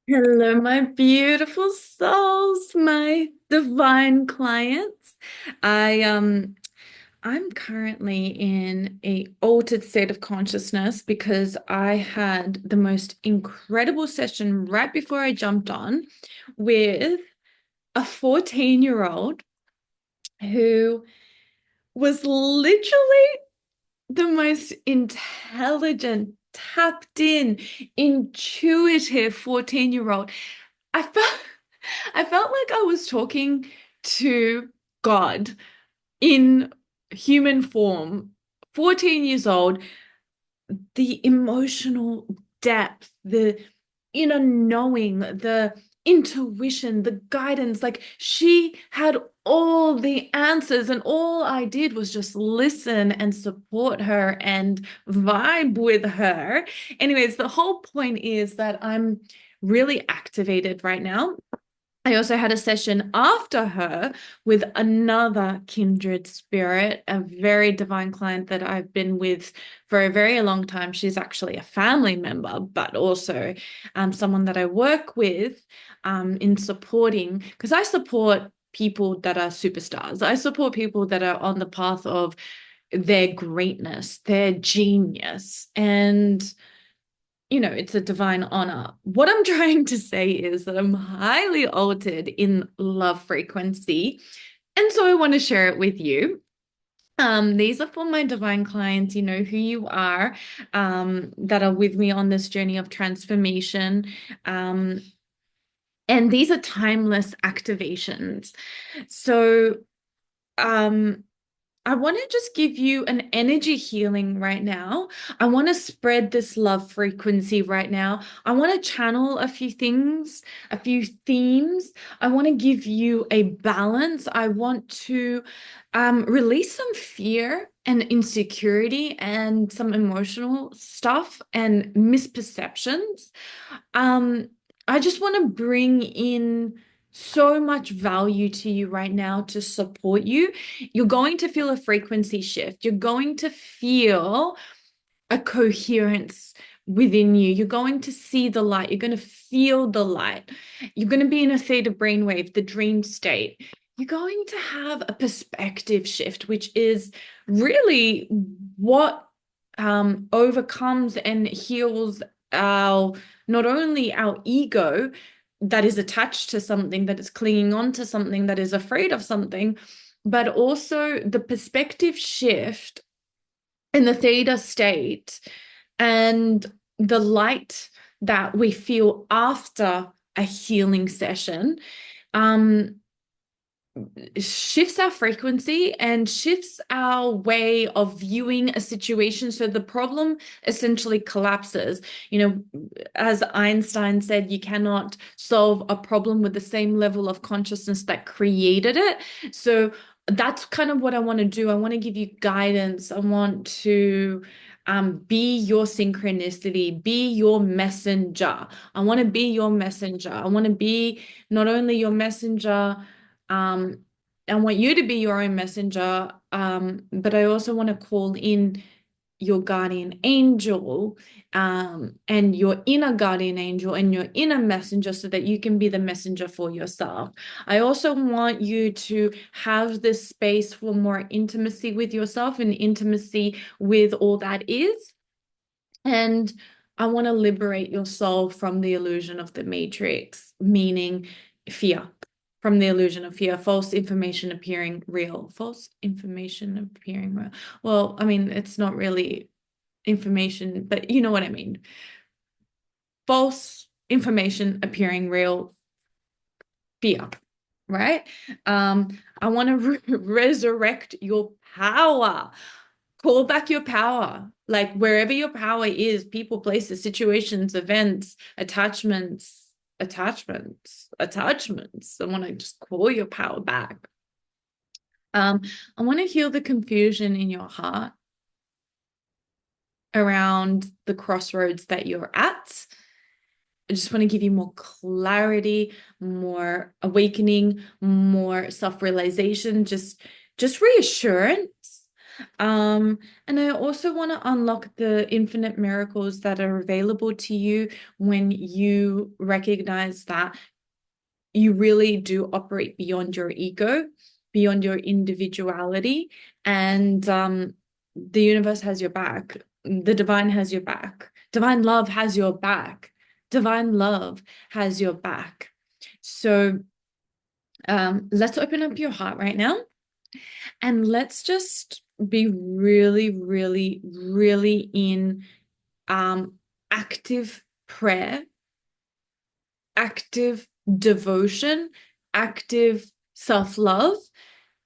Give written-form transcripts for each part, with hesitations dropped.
Hello, my beautiful souls, my divine clients. I I'm currently in a altered state of consciousness because I had the most incredible session right before I jumped on with a 14-year-old who was literally the most intelligent, tapped in, intuitive 14-year-old. I felt I felt like I was talking to God in human form. 14 years old, the emotional depth, the inner knowing, the intuition, the guidance, like she had all the answers, and all I did was just listen and support her and vibe with her. Anyways, the whole point is that I'm really activated right now. I also had a session after her with another kindred spirit, a very divine client that I've been with for a very long time. She's actually a family member, but also someone that I work with in supporting, because I support people that are superstars. I support people that are on the path of their greatness, their genius. And it's a divine honor. What I'm trying to say is that I'm highly altered in love frequency. And so I want to share it with you. These are for my divine clients, you know who you are, that are with me on this journey of transformation. Um, and these are timeless activations. So, um, I want to just give you an energy healing right now. I want to spread this love frequency right now. I want to channel a few things, a few themes. I want to give you a balance. I want to release some fear and insecurity and some emotional stuff and misperceptions. Um, I just want to bring in so much value to you right now to support you. You're going to feel a frequency shift. You're going to feel a coherence within you. You're going to see the light. You're going to feel the light. You're going to be in a theta brainwave, the dream state. You're going to have a perspective shift, which is really what overcomes and heals our not only our ego that is attached to something, that is clinging on to something, that is afraid of something, but also the perspective shift in the theta state and the light that we feel after a healing session um, shifts our frequency and shifts our way of viewing a situation. So the problem essentially collapses. As Einstein said, you cannot solve a problem with the same level of consciousness that created it. So that's kind of what I want to do. I want to give you guidance. I want to be your synchronicity, be your messenger. I want to be your messenger. I want to be not only your messenger, um, I want you to be your own messenger, but I also want to call in your guardian angel, and your inner guardian angel and your inner messenger so that you can be the messenger for yourself. I also want you to have this space for more intimacy with yourself and intimacy with all that is. And I want to liberate your soul from the illusion of the matrix, meaning fear, from the illusion of fear, false information appearing real, false information appearing real. Well, I mean, it's not really information, but you know what I mean. False information appearing real, fear, right? I want to resurrect your power. Call back your power. Like wherever your power is, people, places, situations, events, attachments. I want to just call your power back. Um, I want to heal the confusion in your heart around the crossroads that you're at. I just want to give you more clarity, more awakening, more self-realization, just reassurance. And I also want to unlock the infinite miracles that are available to you when you recognize that you really do operate beyond your ego, beyond your individuality, and the universe has your back. The divine has your back. Divine love has your back. Divine love has your back. So let's open up your heart right now and let's just be really, really, really in active prayer, active devotion, active self-love,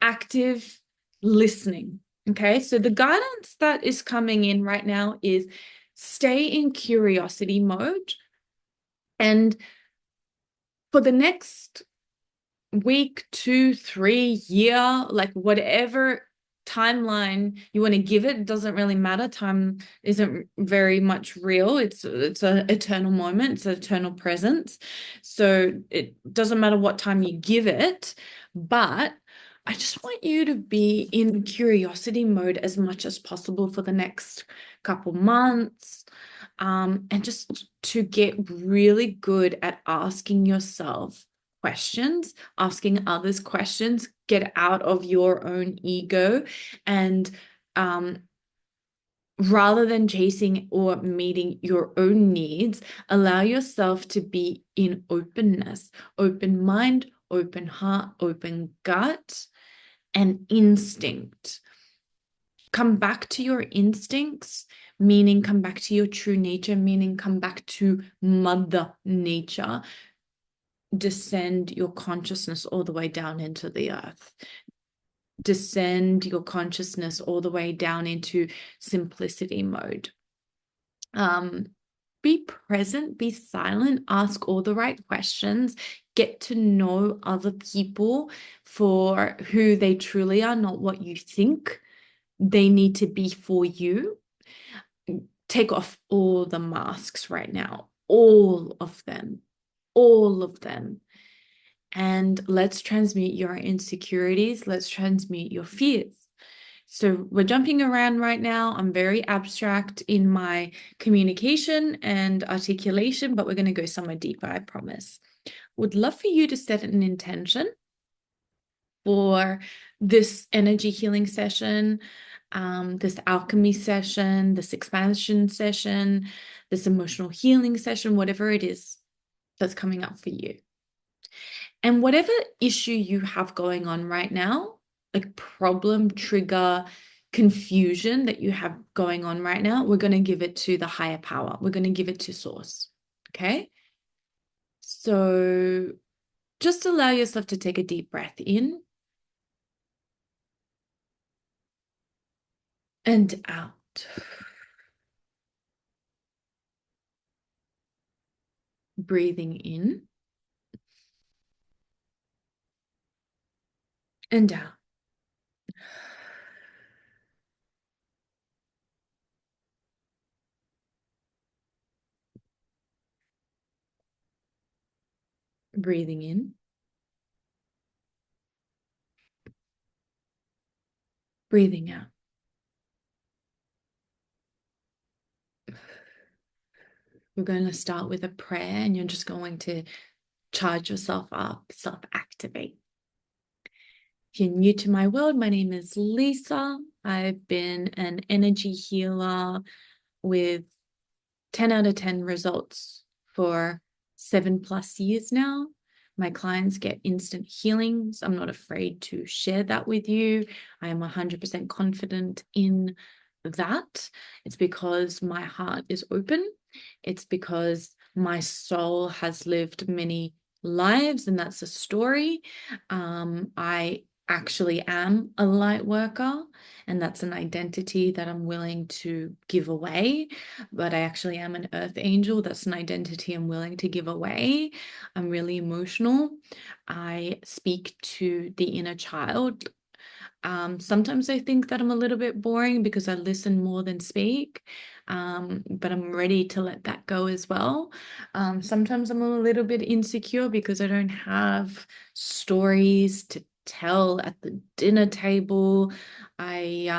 active listening. Okay, so the guidance that is coming in right now is stay in curiosity mode. And for the next week, 2, 3 year, like whatever timeline you want to give it, doesn't really matter. Time isn't very much real. It's an eternal moment, it's an eternal presence. So it doesn't matter what time you give it, but I just want you to be in curiosity mode as much as possible for the next couple months. And just to get really good at asking yourself questions, asking others questions, get out of your own ego, and rather than chasing or meeting your own needs, allow yourself to be in openness, open mind, open heart, open gut, and instinct. Come back to your instincts, meaning come back to your true nature, meaning come back to Mother Nature. Descend your consciousness all the way down into the earth. Descend your consciousness all the way down into simplicity mode. Be present, be silent, ask all the right questions, get to know other people for who they truly are, not what you think they need to be for you. Take off all the masks right now, all of them, all of them. And let's transmute your insecurities. Let's transmute your fears. So we're jumping around right now. I'm very abstract in my communication and articulation, but we're going to go somewhere deeper, I promise. Would love for you to set an intention for this energy healing session, this alchemy session, this expansion session, this emotional healing session, whatever it is that's coming up for you. And whatever issue you have going on right now, like problem, trigger, confusion that you have going on right now, we're going to give it to the higher power. We're going to give it to source. Okay. So just allow yourself to take a deep breath in and out. Breathing in and out. Breathing in. Breathing out. We're going to start with a prayer and you're just going to charge yourself up, self-activate. If you're new to my world, my name is Lisa. I've been an energy healer with 10 out of 10 results for 7+ years now. My clients get instant healings. I'm not afraid to share that with you. I am 100% confident in that. It's because my heart is open. It's because my soul has lived many lives, and that's a story. I actually am a light worker, and that's an identity that I'm willing to give away. But I actually am an earth angel. That's an identity I'm willing to give away. I'm really emotional. I speak to the inner child. Sometimes I think that I'm a little bit boring because I listen more than speak, but I'm ready to let that go as well. Sometimes I'm a little bit insecure because I don't have stories to tell at the dinner table. I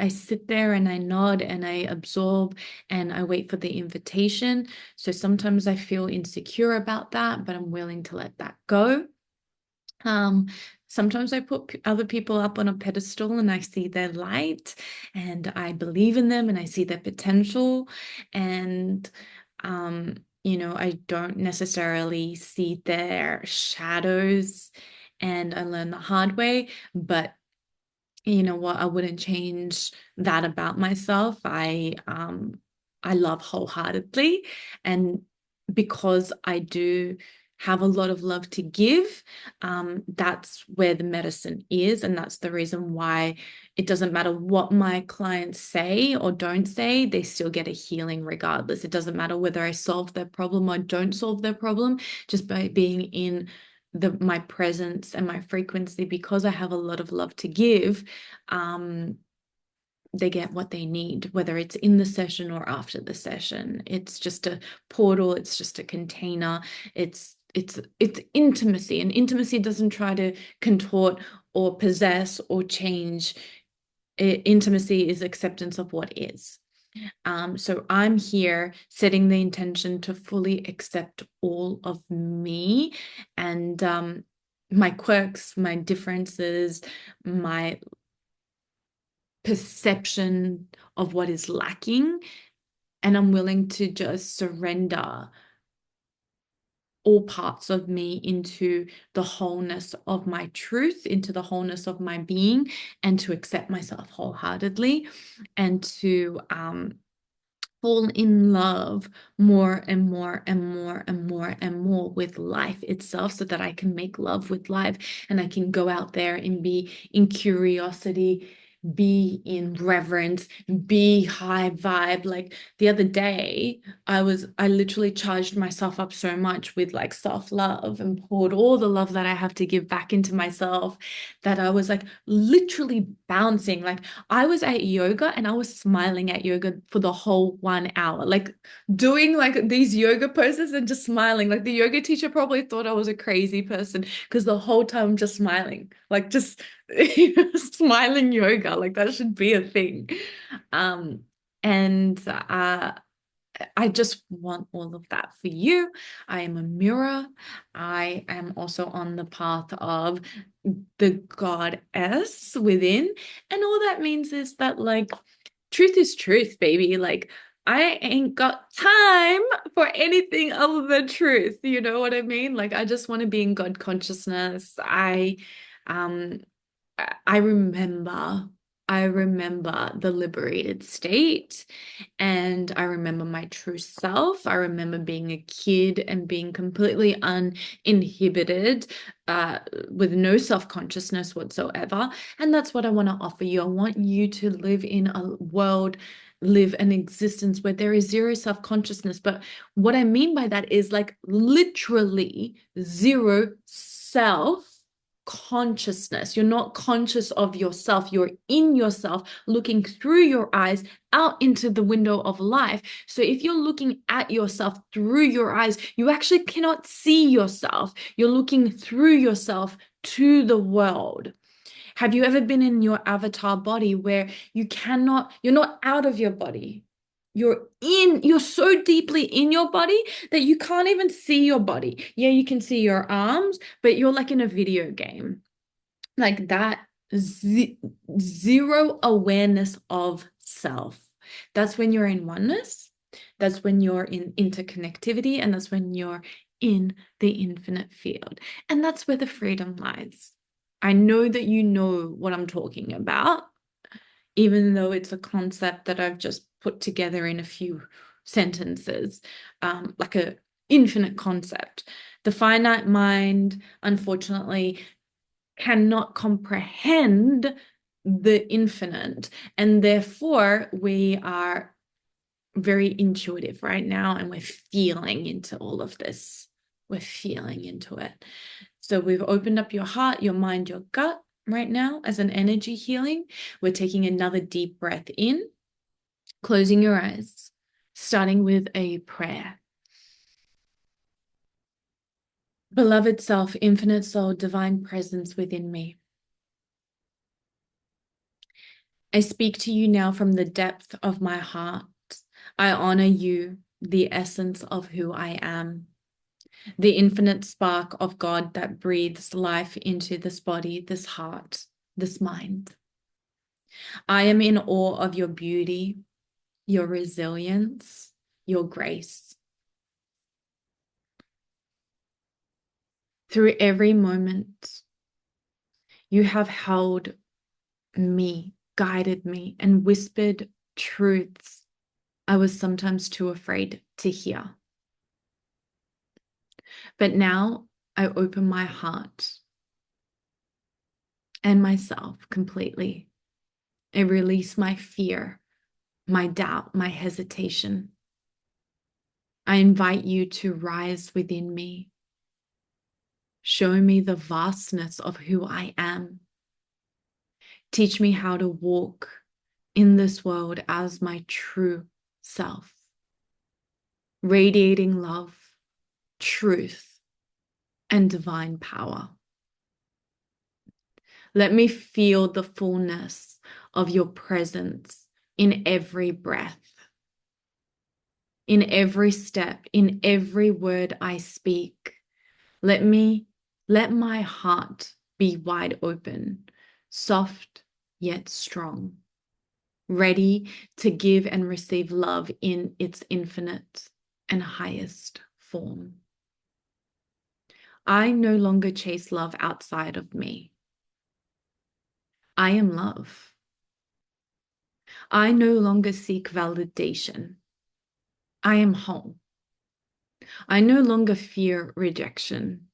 sit there and I nod and I absorb and I wait for the invitation. So sometimes I feel insecure about that, but I'm willing to let that go. Um, Sometimes I put other people up on a pedestal and I see their light and I believe in them and I see their potential. And, I don't necessarily see their shadows, and I learn the hard way. But you know what, I wouldn't change that about myself. I love wholeheartedly, and because I do have a lot of love to give, that's where the medicine is, and that's the reason why it doesn't matter what my clients say or don't say, they still get a healing regardless. It doesn't matter whether I solve their problem or don't solve their problem, just by being in my presence and my frequency, because I have a lot of love to give. um they get what they need, whether it's in the session or after the session. It's just a portal, it's just a container. It's intimacy, and intimacy doesn't try to contort or possess or change. Intimacy is acceptance of what is. So I'm here setting the intention to fully accept all of me, and my quirks, my differences, my perception of what is lacking. And I'm willing to just surrender all parts of me into the wholeness of my truth, into the wholeness of my being, and to accept myself wholeheartedly, and to fall in love more and more and more and more and more with life itself, so that I can make love with life and I can go out there and be in curiosity, be in reverence, be high vibe. Like the other day, I literally charged myself up so much with like self-love and poured all the love that I have to give back into myself, that I was like literally bouncing. Like I was at yoga and I was smiling at yoga for the whole 1 hour, like doing like these yoga poses and just smiling. Like the yoga teacher probably thought I was a crazy person, because the whole time I'm just smiling, like just smiling yoga, like that should be a thing. Um, and I just want all of that for you. I am a mirror. I am also on the path of the goddess within. And all that means is that, like, truth is truth, baby. Like, I ain't got time for anything other than truth. You know what I mean? Like, I just want to be in God consciousness. Um, I remember, I remember the liberated state, and I remember my true self. I remember being a kid and being completely uninhibited, with no self-consciousness whatsoever. And that's what I want to offer you. I want you to live in a world, live an existence where there is zero self-consciousness. But what I mean by that is like literally zero self consciousness. You're not conscious of yourself. You're in yourself, looking through your eyes out into the window of life. So if you're looking at yourself through your eyes, you actually cannot see yourself. You're looking through yourself to the world. Have you ever been in your avatar body where you're not out of your body? You're so deeply in your body that you can't even see your body. Yeah, you can see your arms, but you're like in a video game. Like that, zero awareness of self. That's when you're in oneness. That's when you're in interconnectivity, and that's when you're in the infinite field. And that's where the freedom lies. I know that you know what I'm talking about, even though it's a concept that I've just put together in a few sentences, like a infinite concept. The finite mind, unfortunately, cannot comprehend the infinite, and therefore we are very intuitive right now, and we're feeling into all of this. We're feeling into it. So we've opened up your heart, your mind, your gut right now as an energy healing. We're taking another deep breath in, closing your eyes, starting with a prayer. Beloved self, infinite soul, divine presence within me. I speak to you now from the depth of my heart. I honor you, the essence of who I am, the infinite spark of God that breathes life into this body, this heart, this mind. I am in awe of your beauty, your resilience, your grace. Through every moment, you have held me, guided me, and whispered truths I was sometimes too afraid to hear. But now I open my heart and myself completely. I release my fear, my doubt, my hesitation. I invite you to rise within me. Show me the vastness of who I am. Teach me how to walk in this world as my true self, radiating love, truth, and divine power. Let me feel the fullness of your presence in every breath, in every step, in every word I speak. Let my heart be wide open, soft yet strong, ready to give and receive love in its infinite and highest form. I no longer chase love outside of me. I am love. I no longer seek validation. I am whole. I no longer fear rejection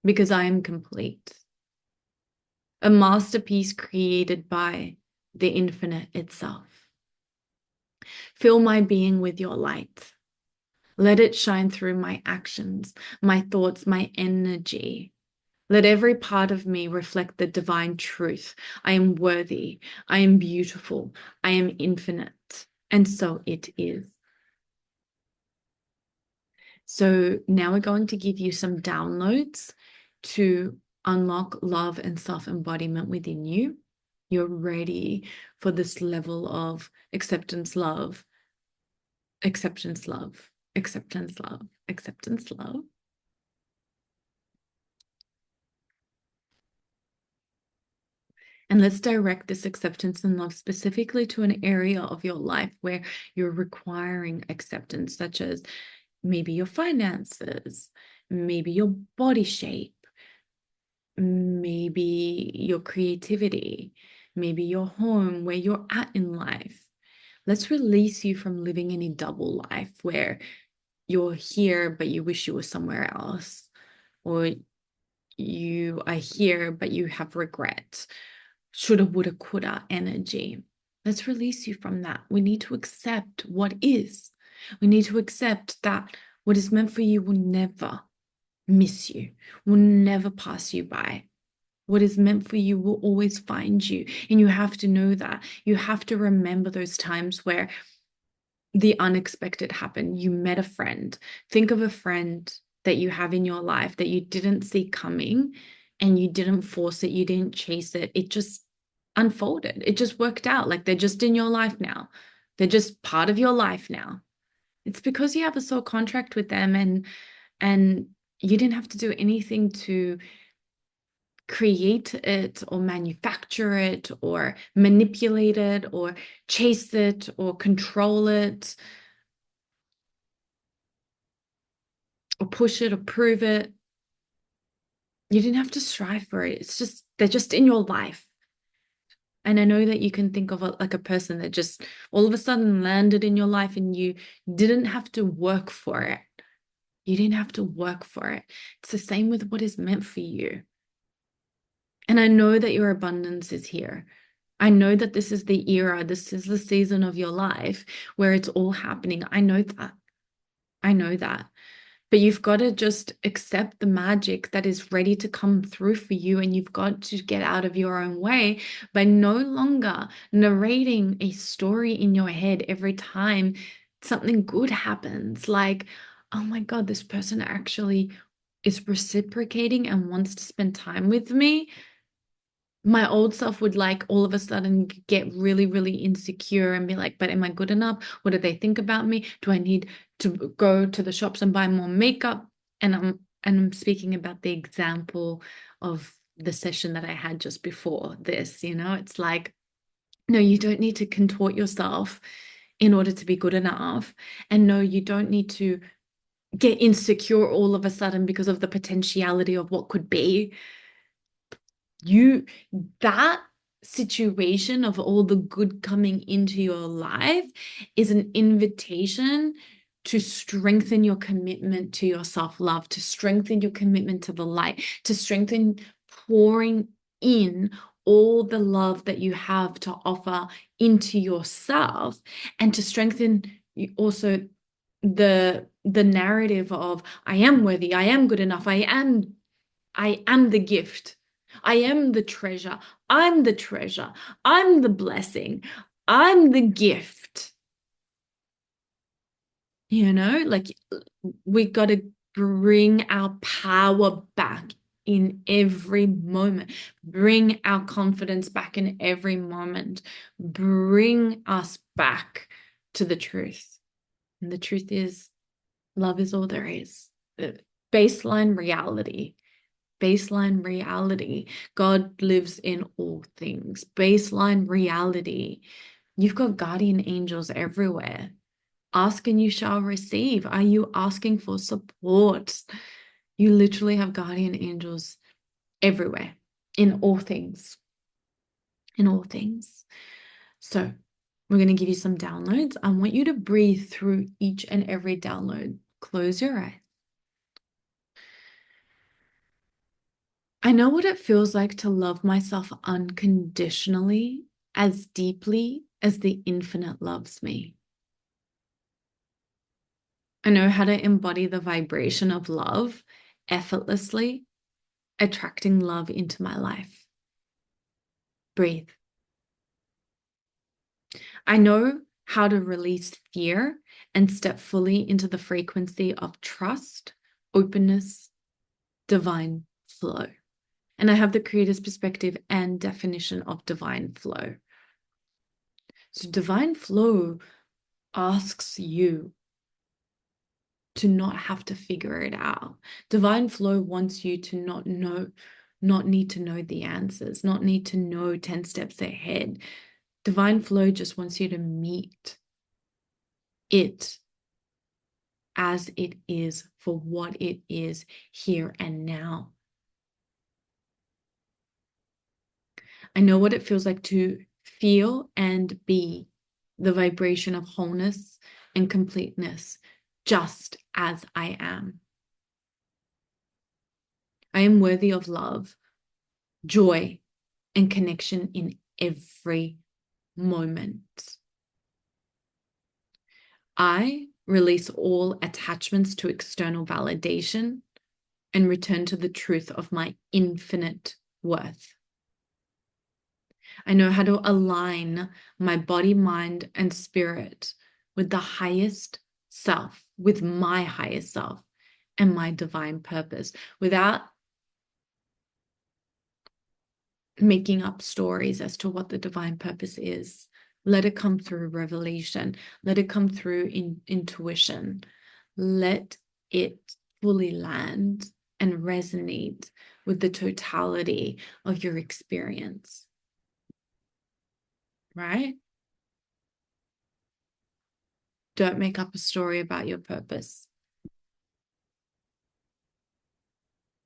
because I am complete. A masterpiece created by the infinite itself. Fill my being with your light. Let it shine through my actions, my thoughts, my energy. Let every part of me reflect the divine truth. I am worthy. I am beautiful. I am infinite. And so it is. So now we're going to give you some downloads to unlock love and self-embodiment within you. You're ready for this level of acceptance, love, acceptance, love, acceptance, love, acceptance, love. And let's direct this acceptance and love specifically to an area of your life where you're requiring acceptance, such as maybe your finances, maybe your body shape, maybe your creativity, maybe your home, where you're at in life. Let's release you from living in a double life where you're here, but you wish you were somewhere else, or you are here, but you have regret, shoulda, woulda, coulda energy. Let's release you from that. We need to accept what is. We need to accept that what is meant for you will never miss you, will never pass you by. What is meant for you will always find you. And you have to know that. You have to remember those times where the unexpected happened. You met a friend. Think of a friend that you have in your life that you didn't see coming and you didn't force it. You didn't chase it. It just unfolded. It just worked out. Like they're just in your life now. They're just part of your life now. It's because you have a soul contract with them and you didn't have to do anything to create it or manufacture it or manipulate it or chase it or control it or push it or prove it. You didn't have to strive for it. It's just, they're just in your life. And I know that you can think of it like a person that just all of a sudden landed in your life and you didn't have to work for it. You didn't have to work for it. It's the same with what is meant for you. And I know that your abundance is here. I know that this is the era, this is the season of your life where it's all happening. I know that. I know that. But you've got to just accept the magic that is ready to come through for you. And you've got to get out of your own way by no longer narrating a story in your head every time something good happens. Like, oh my God, this person actually is reciprocating and wants to spend time with me, my old self would like all of a sudden get really, really insecure and be like, but am I good enough? What do they think about me? Do I need to go to the shops and buy more makeup? And I'm speaking about the example of the session that I had just before this, it's like, no, you don't need to contort yourself in order to be good enough. And no, you don't need to get insecure all of a sudden because of the potentiality of what could be. That situation of all the good coming into your life is an invitation to strengthen your commitment to your self-love, to strengthen your commitment to the light, to strengthen pouring in all the love that you have to offer into yourself, and to strengthen also the narrative of I am worthy, I am good enough, I am the gift. I am the treasure. I'm the treasure. I'm the blessing. I'm the gift. Like we got to bring our power back in every moment. Bring our confidence back in every moment. Bring us back to the truth. And the truth is, love is all there is. Baseline reality. Baseline reality. God lives in all things. Baseline reality. You've got guardian angels everywhere. Ask and you shall receive. Are you asking for support? You literally have guardian angels everywhere, in all things. In all things. So we're going to give you some downloads. I want you to breathe through each and every download. Close your eyes. I know what it feels like to love myself unconditionally, as deeply as the infinite loves me. I know how to embody the vibration of love effortlessly, attracting love into my life. Breathe. I know how to release fear and step fully into the frequency of trust, openness, divine flow. And I have the creator's perspective and definition of divine flow. So divine flow asks you to not have to figure it out. Divine flow wants you to not need to know the answers, not need to know 10 steps ahead. Divine flow just wants you to meet it as it is, for what it is, here and now. I know what it feels like to feel and be the vibration of wholeness and completeness, just as I am. I am worthy of love, joy, and connection in every moment. I release all attachments to external validation and return to the truth of my infinite worth. I know how to align my body, mind, and spirit with the highest self, with my highest self and my divine purpose, without making up stories as to what the divine purpose is. Let it come through revelation. Let it come through intuition. Let it fully land and resonate with the totality of your experience. Right? Don't make up a story about your purpose.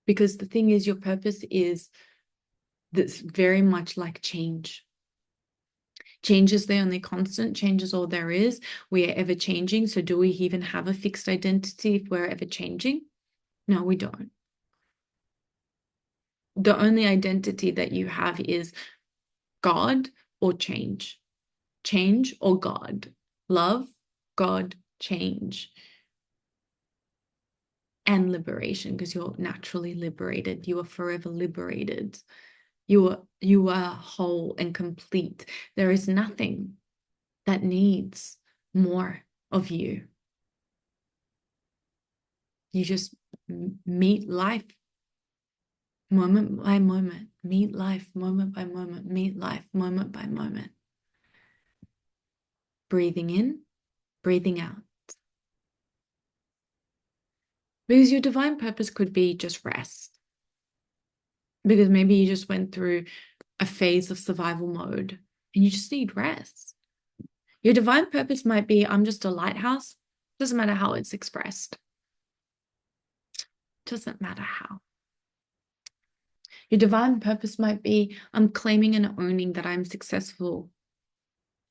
Because the thing is, your purpose is that's very much like change. Change is the only constant. Change is all there is. We are ever changing. So do we even have a fixed identity if we're ever changing? No, we don't. The only identity that you have is God or change. Change or God. Love, God, change. And liberation, because you're naturally liberated. You are forever liberated. You are whole and complete. There is nothing that needs more of you. You just meet life moment by moment, meet life moment by moment, meet life moment by moment. Breathing in, breathing out. Because your divine purpose could be just rest. Because maybe you just went through a phase of survival mode and you just need rest. Your divine purpose might be, I'm just a lighthouse. Doesn't matter how it's expressed. Doesn't matter how. Your divine purpose might be, I'm claiming and owning that I'm successful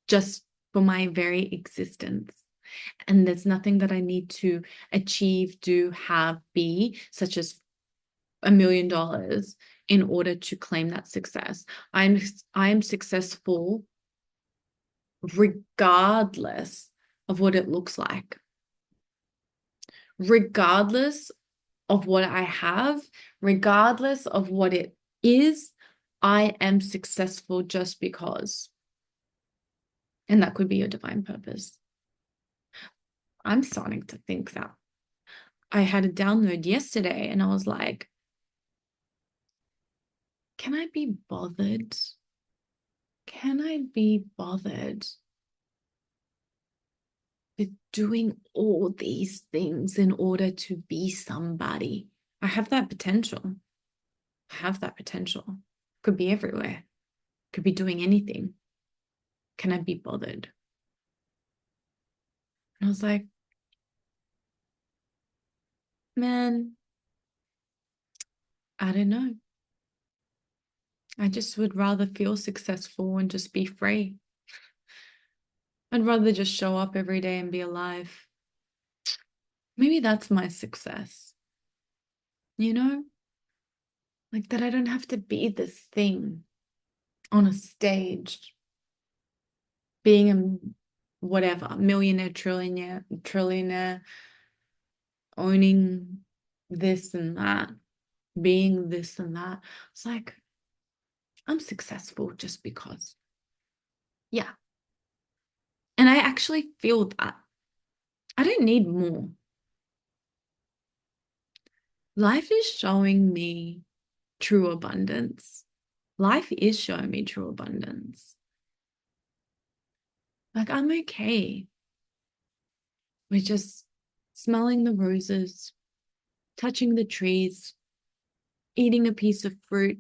just for my very existence. And there's nothing that I need to achieve, do, have, be, such as $1 million in order to claim that success. I'm successful regardless of what it looks like, regardless of what I have, regardless of what it is. I am successful just because. And that could be your divine purpose. I'm starting to think that. I had a download yesterday and I was like, can I be bothered? Can I be bothered with doing all these things in order to be somebody? I have that potential. I have that potential. Could be everywhere. Could be doing anything. Can I be bothered? And I was like, man, I don't know. I just would rather feel successful and just be free. I'd rather just show up every day and be alive. Maybe that's my success. You know? Like that I don't have to be this thing on a stage, being a whatever, millionaire, trillionaire, owning this and that, being this and that. It's like, I'm successful just because. Yeah. And I actually feel that. I don't need more. Life is showing me true abundance. Life is showing me true abundance. Like, I'm okay with just smelling the roses, touching the trees, eating a piece of fruit,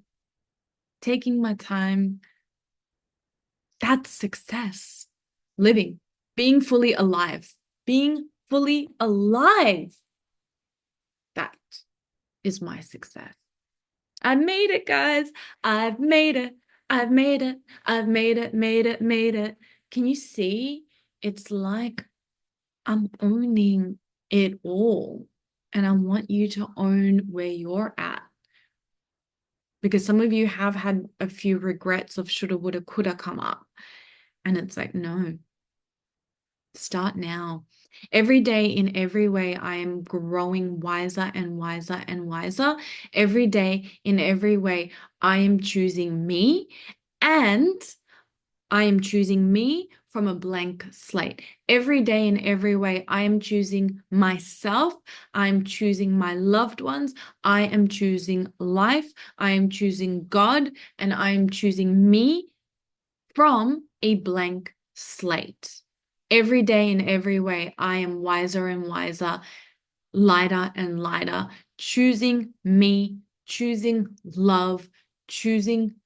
taking my time. That's success. Living, being fully alive, being fully alive. That is my success. I made it, guys. I've made it. I've made it. I've made it, made it. Can you see? It's like I'm owning it all. And I want you to own where you're at. Because some of you have had a few regrets of shoulda, woulda, coulda come up. And it's like, no, start now. Every day, in every way, I am growing wiser and wiser and wiser. Every day, in every way, I am choosing me, and I am choosing me from a blank slate. Every day, in every way, I am choosing myself. I'm choosing my loved ones. I am choosing life. I am choosing God, and I am choosing me from a blank slate. Every day, in every way, I am wiser and wiser, lighter and lighter, choosing me, choosing love, choosing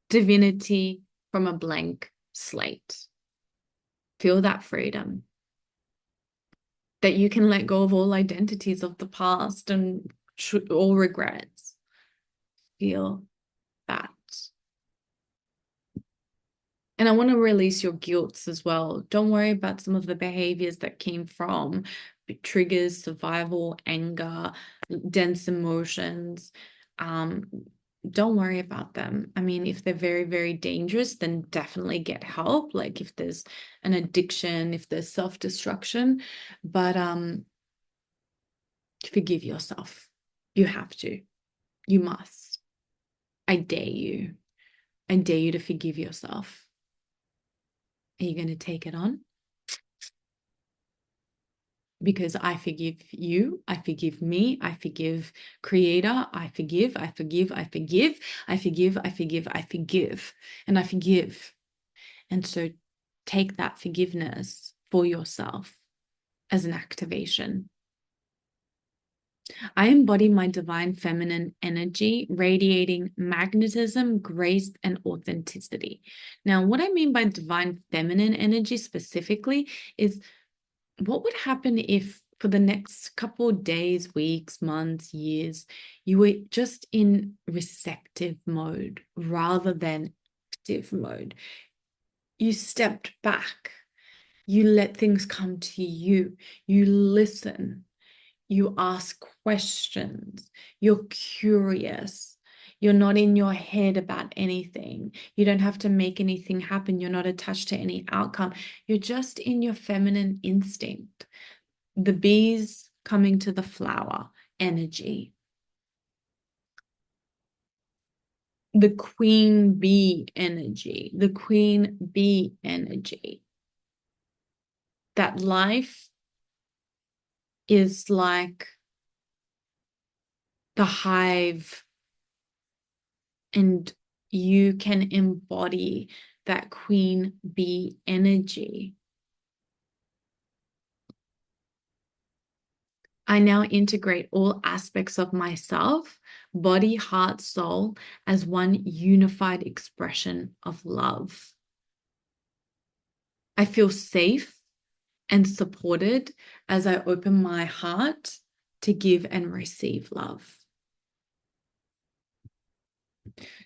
divinity from a blank slate. Feel that freedom. That you can let go of all identities of the past and all regrets. Feel that. And I want to release your guilts as well. Don't worry about some of the behaviors that came from triggers, survival, anger, dense emotions. Um, don't worry about them. I mean, if they're very, very dangerous, then definitely get help. Like if there's an addiction, if there's self-destruction, but forgive yourself. You have to. You must. I dare you. I dare you to forgive yourself. Are you going to take it on? because I forgive you, I forgive me, I forgive Creator, I forgive, I forgive, I forgive, I forgive, I forgive, I forgive, and I forgive. And so take that forgiveness for yourself as an activation. I embody my divine feminine energy, radiating magnetism, grace, and authenticity. Now, what I mean by divine feminine energy specifically is what would happen if for the next couple of days, weeks, months, years, you were just in receptive mode rather than active mode? You stepped back, you let things come to you, you listen, you ask questions, you're curious. You're not in your head about anything. You don't have to make anything happen. You're not attached to any outcome. You're just in your feminine instinct. The bees coming to the flower energy, the queen bee energy, the queen bee energy. That life is like the hive, and you can embody that queen bee energy. I now integrate all aspects of myself, body, heart, soul, as one unified expression of love. I feel safe and supported as I open my heart to give and receive love.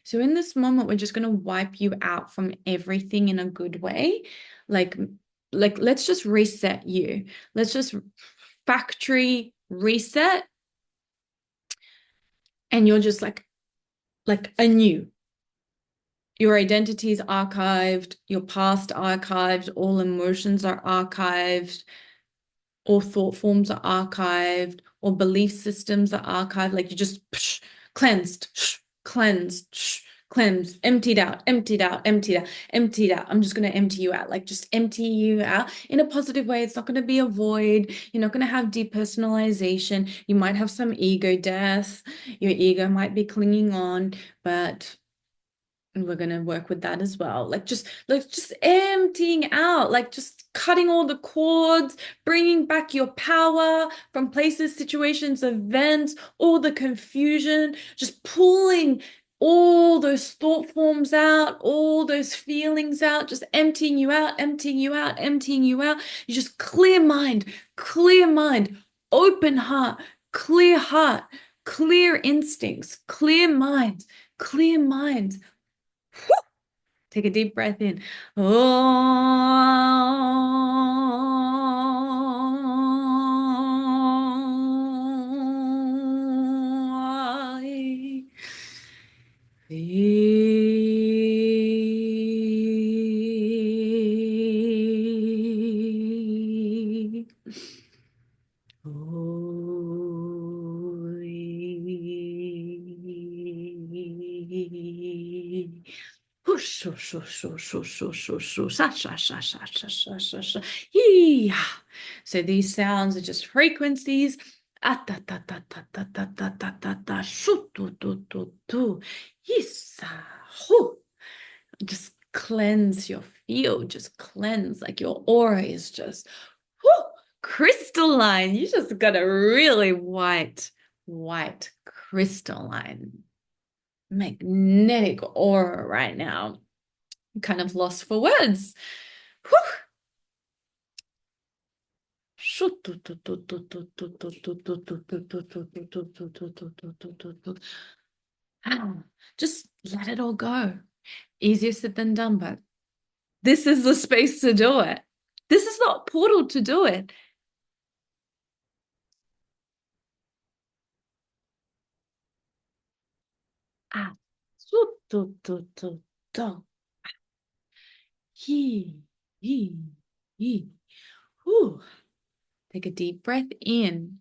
So in this moment, we're just going to wipe you out from everything in a good way. Like, let's just reset you. Let's just factory reset. And you're just like anew. Your identity is archived, your past archived, all emotions are archived, all thought forms are archived, or belief systems are archived. Like you just cleansed, cleansed, cleansed, emptied out, emptied out, emptied out, emptied out. I'm just going to empty you out, like just empty you out in a positive way. It's not going to be a void. You're not going to have depersonalization. You might have some ego death. Your ego might be clinging on, but and we're going to work with that as well. Like just emptying out, like just cutting all the cords, bringing back your power from places, situations, events, all the confusion, just pulling all those thought forms out, all those feelings out, just emptying you out, emptying you out, emptying you out. You just clear mind, open heart, clear instincts, clear minds, clear minds. Take a deep breath in. So these sounds are just frequencies. Just cleanse your field, just cleanse, like your aura is just crystalline. You just got a really white crystalline magnetic aura right now. I'm kind of lost for words. Just let it all go. Easier said than done, but this is the space to do it. This is not portal to do it. Ah, He, he. Whew. Take a deep breath in.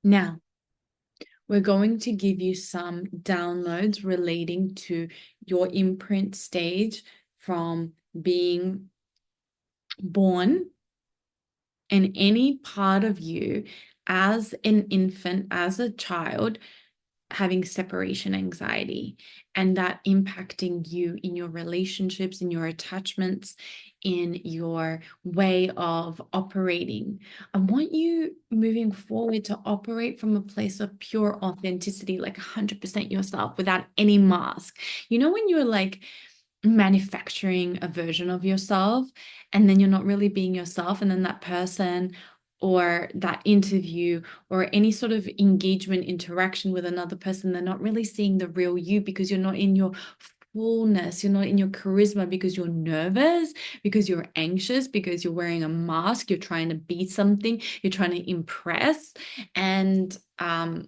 Now, We're going to give you some downloads relating to your imprint stage from being born and any part of you as an infant, as a child, having separation anxiety and that impacting you in your relationships, in your attachments, in your way of operating. I want you moving forward to operate from a place of pure authenticity, like 100% yourself without any mask. You know, when you're like manufacturing a version of yourself and then you're not really being yourself, and then that person or that interview or any sort of engagement interaction with another person, they're not really seeing the real you because you're not in your fullness, you're not in your charisma, because you're nervous, because you're anxious, because you're wearing a mask, you're trying to be something, you're trying to impress. And all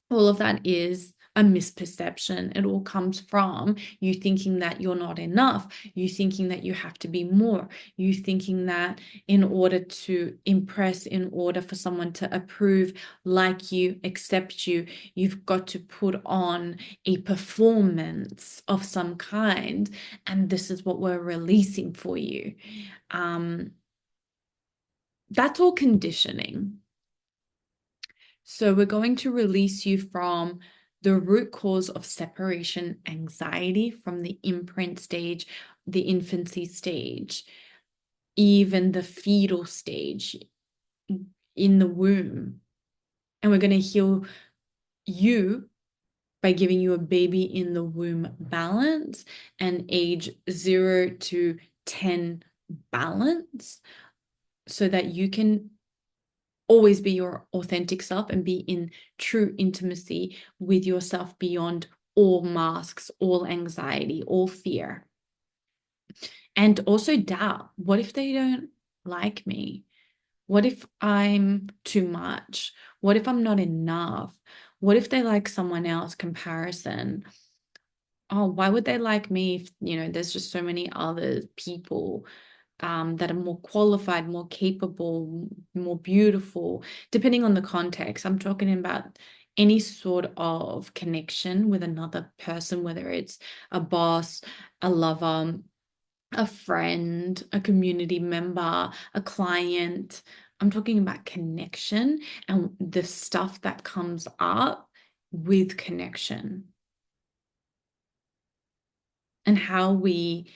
of that is a misperception. It all comes from you thinking that you're not enough, you thinking that you have to be more, you thinking that in order to impress, in order for someone to approve, like you, accept you, you've got to put on a performance of some kind. And this is what we're releasing for you. That's all conditioning. So we're going to release you from the root cause of separation anxiety from the imprint stage, the infancy stage, even the fetal stage in the womb. And we're going to heal you by giving you a baby in the womb balance and age 0 to 10 balance, so that you can always be your authentic self and be in true intimacy with yourself beyond all masks, all anxiety, all fear. And also doubt. What if they don't like me? What if I'm too much? What if I'm not enough? What if they like someone else? Comparison. Oh, why would they like me if, there's just so many other people that are more qualified, more capable, more beautiful, depending on the context. I'm talking about any sort of connection with another person, whether it's a boss, a lover, a friend, a community member, a client. I'm talking about connection and the stuff that comes up with connection and how we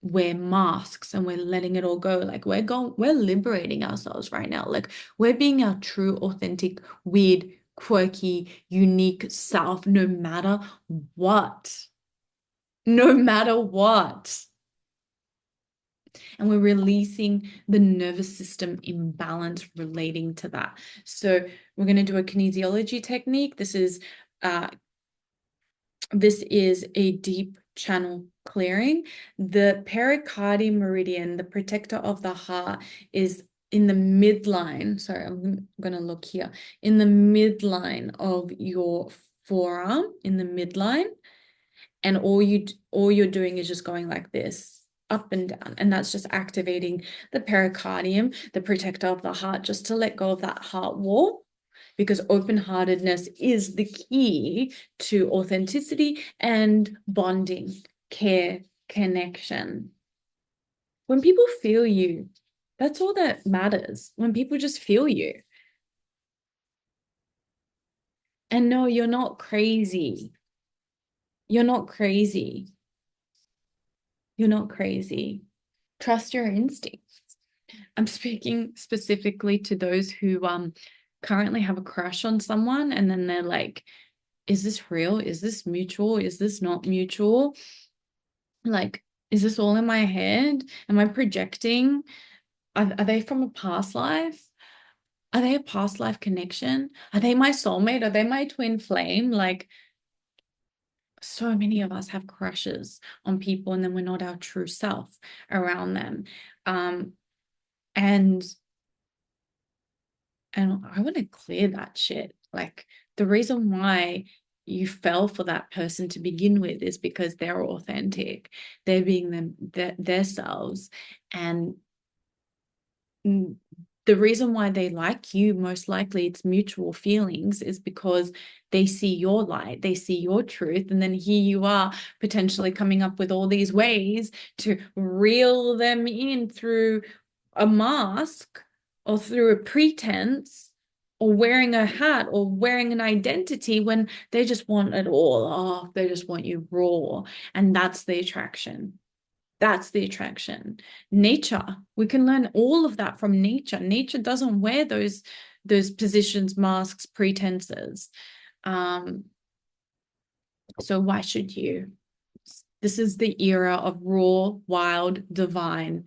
wear masks and we're letting it all go. Like we're liberating ourselves right now. Like we're being our true, authentic, weird, quirky, unique self, no matter what. No matter what. And we're releasing the nervous system imbalance relating to that. So we're going to do a kinesiology technique. This is a deep channel clearing. The pericardium meridian, the protector of the heart, is in the midline. Sorry, I'm going to look here. In the midline of your forearm, in the midline. And all you're doing is just going like this, up and down. And that's just activating the pericardium, the protector of the heart, just to let go of that heart wall, because open-heartedness is the key to authenticity and bonding, care, connection. When people feel you, that's all that matters. When people just feel you. And no, you're not crazy. You're not crazy. You're not crazy. Trust your instincts. I'm speaking specifically to those who currently have a crush on someone and then they're like, is this real? Is this mutual? Is this not mutual? Like, is this all in my head? Am I projecting? Are they from a past life? Are they a past life connection? Are they my soulmate? Are they my twin flame? Like, so many of us have crushes on people and then we're not our true self around them. And I want to clear that shit. Like, the reason why you fell for that person to begin with is because they're authentic. They're being them, their selves. And the reason why they like you, most likely it's mutual feelings, is because they see your light, they see your truth, and then here you are potentially coming up with all these ways to reel them in through a mask or through a pretense or wearing a hat or wearing an identity when they just want it all off. They just want you raw. And that's the attraction. That's the attraction. Nature, we can learn all of that from nature. Nature doesn't wear those positions, masks, pretenses. So why should you? This is the era of raw, wild, divine,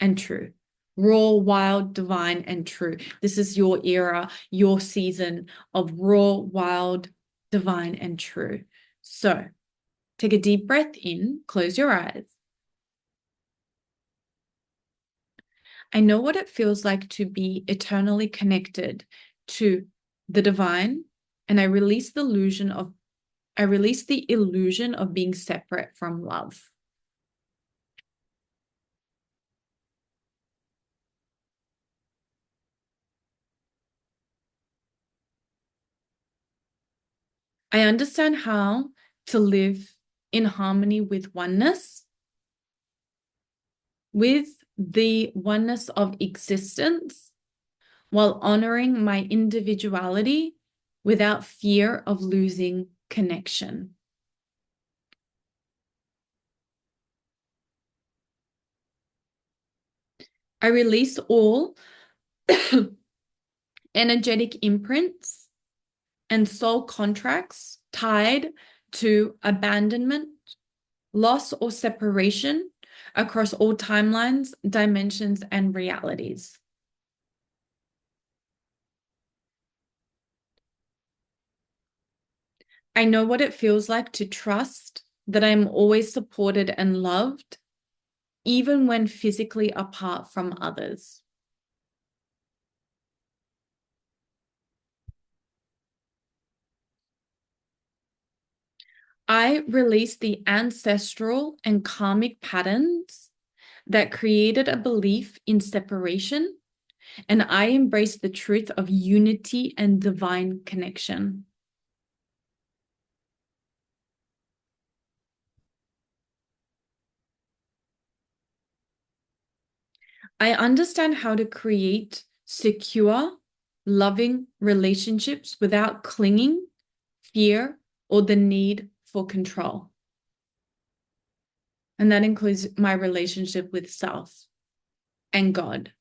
and true. Raw, wild, divine, and true. This is your era, your season of raw, wild, divine, and true. So take a deep breath in, close your eyes. I know what it feels like to be eternally connected to the divine, and I release the illusion of being separate from love. I understand how to live in harmony with oneness, with the oneness of existence, while honoring my individuality without fear of losing connection. I release all energetic imprints and soul contracts tied to abandonment, loss, or separation across all timelines, dimensions, and realities. I know what it feels like to trust that I'm always supported and loved, even when physically apart from others. I release the ancestral and karmic patterns that created a belief in separation, and I embrace the truth of unity and divine connection. I understand how to create secure, loving relationships without clinging, fear, or the need for control. And that includes my relationship with self and God.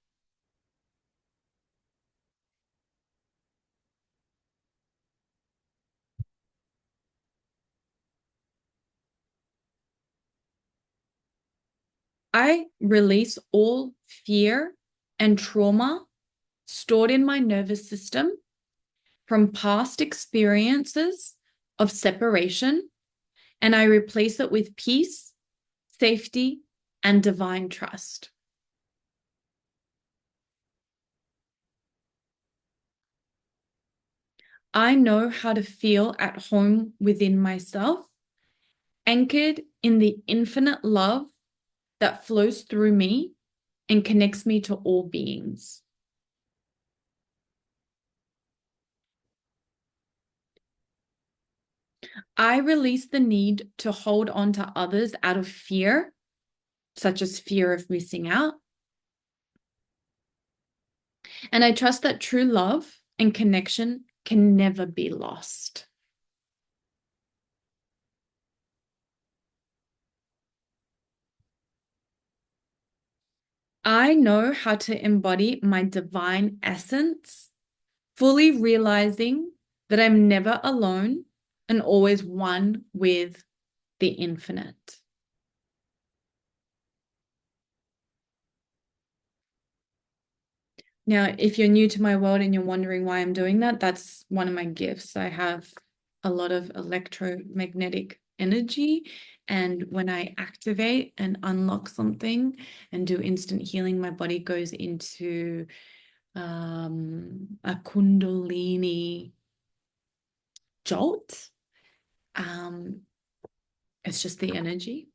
I release all fear and trauma stored in my nervous system from past experiences of separation, and I replace it with peace, safety, and divine trust. I know how to feel at home within myself, anchored in the infinite love that flows through me and connects me to all beings. I release the need to hold on to others out of fear, such as fear of missing out. And I trust that true love and connection can never be lost. I know how to embody my divine essence, fully realizing that I'm never alone and always one with the infinite. Now, if you're new to my world and you're wondering why I'm doing that, that's one of my gifts. I have a lot of electromagnetic energy. And when I activate and unlock something and do instant healing, my body goes into a Kundalini jolt. It's just the energy.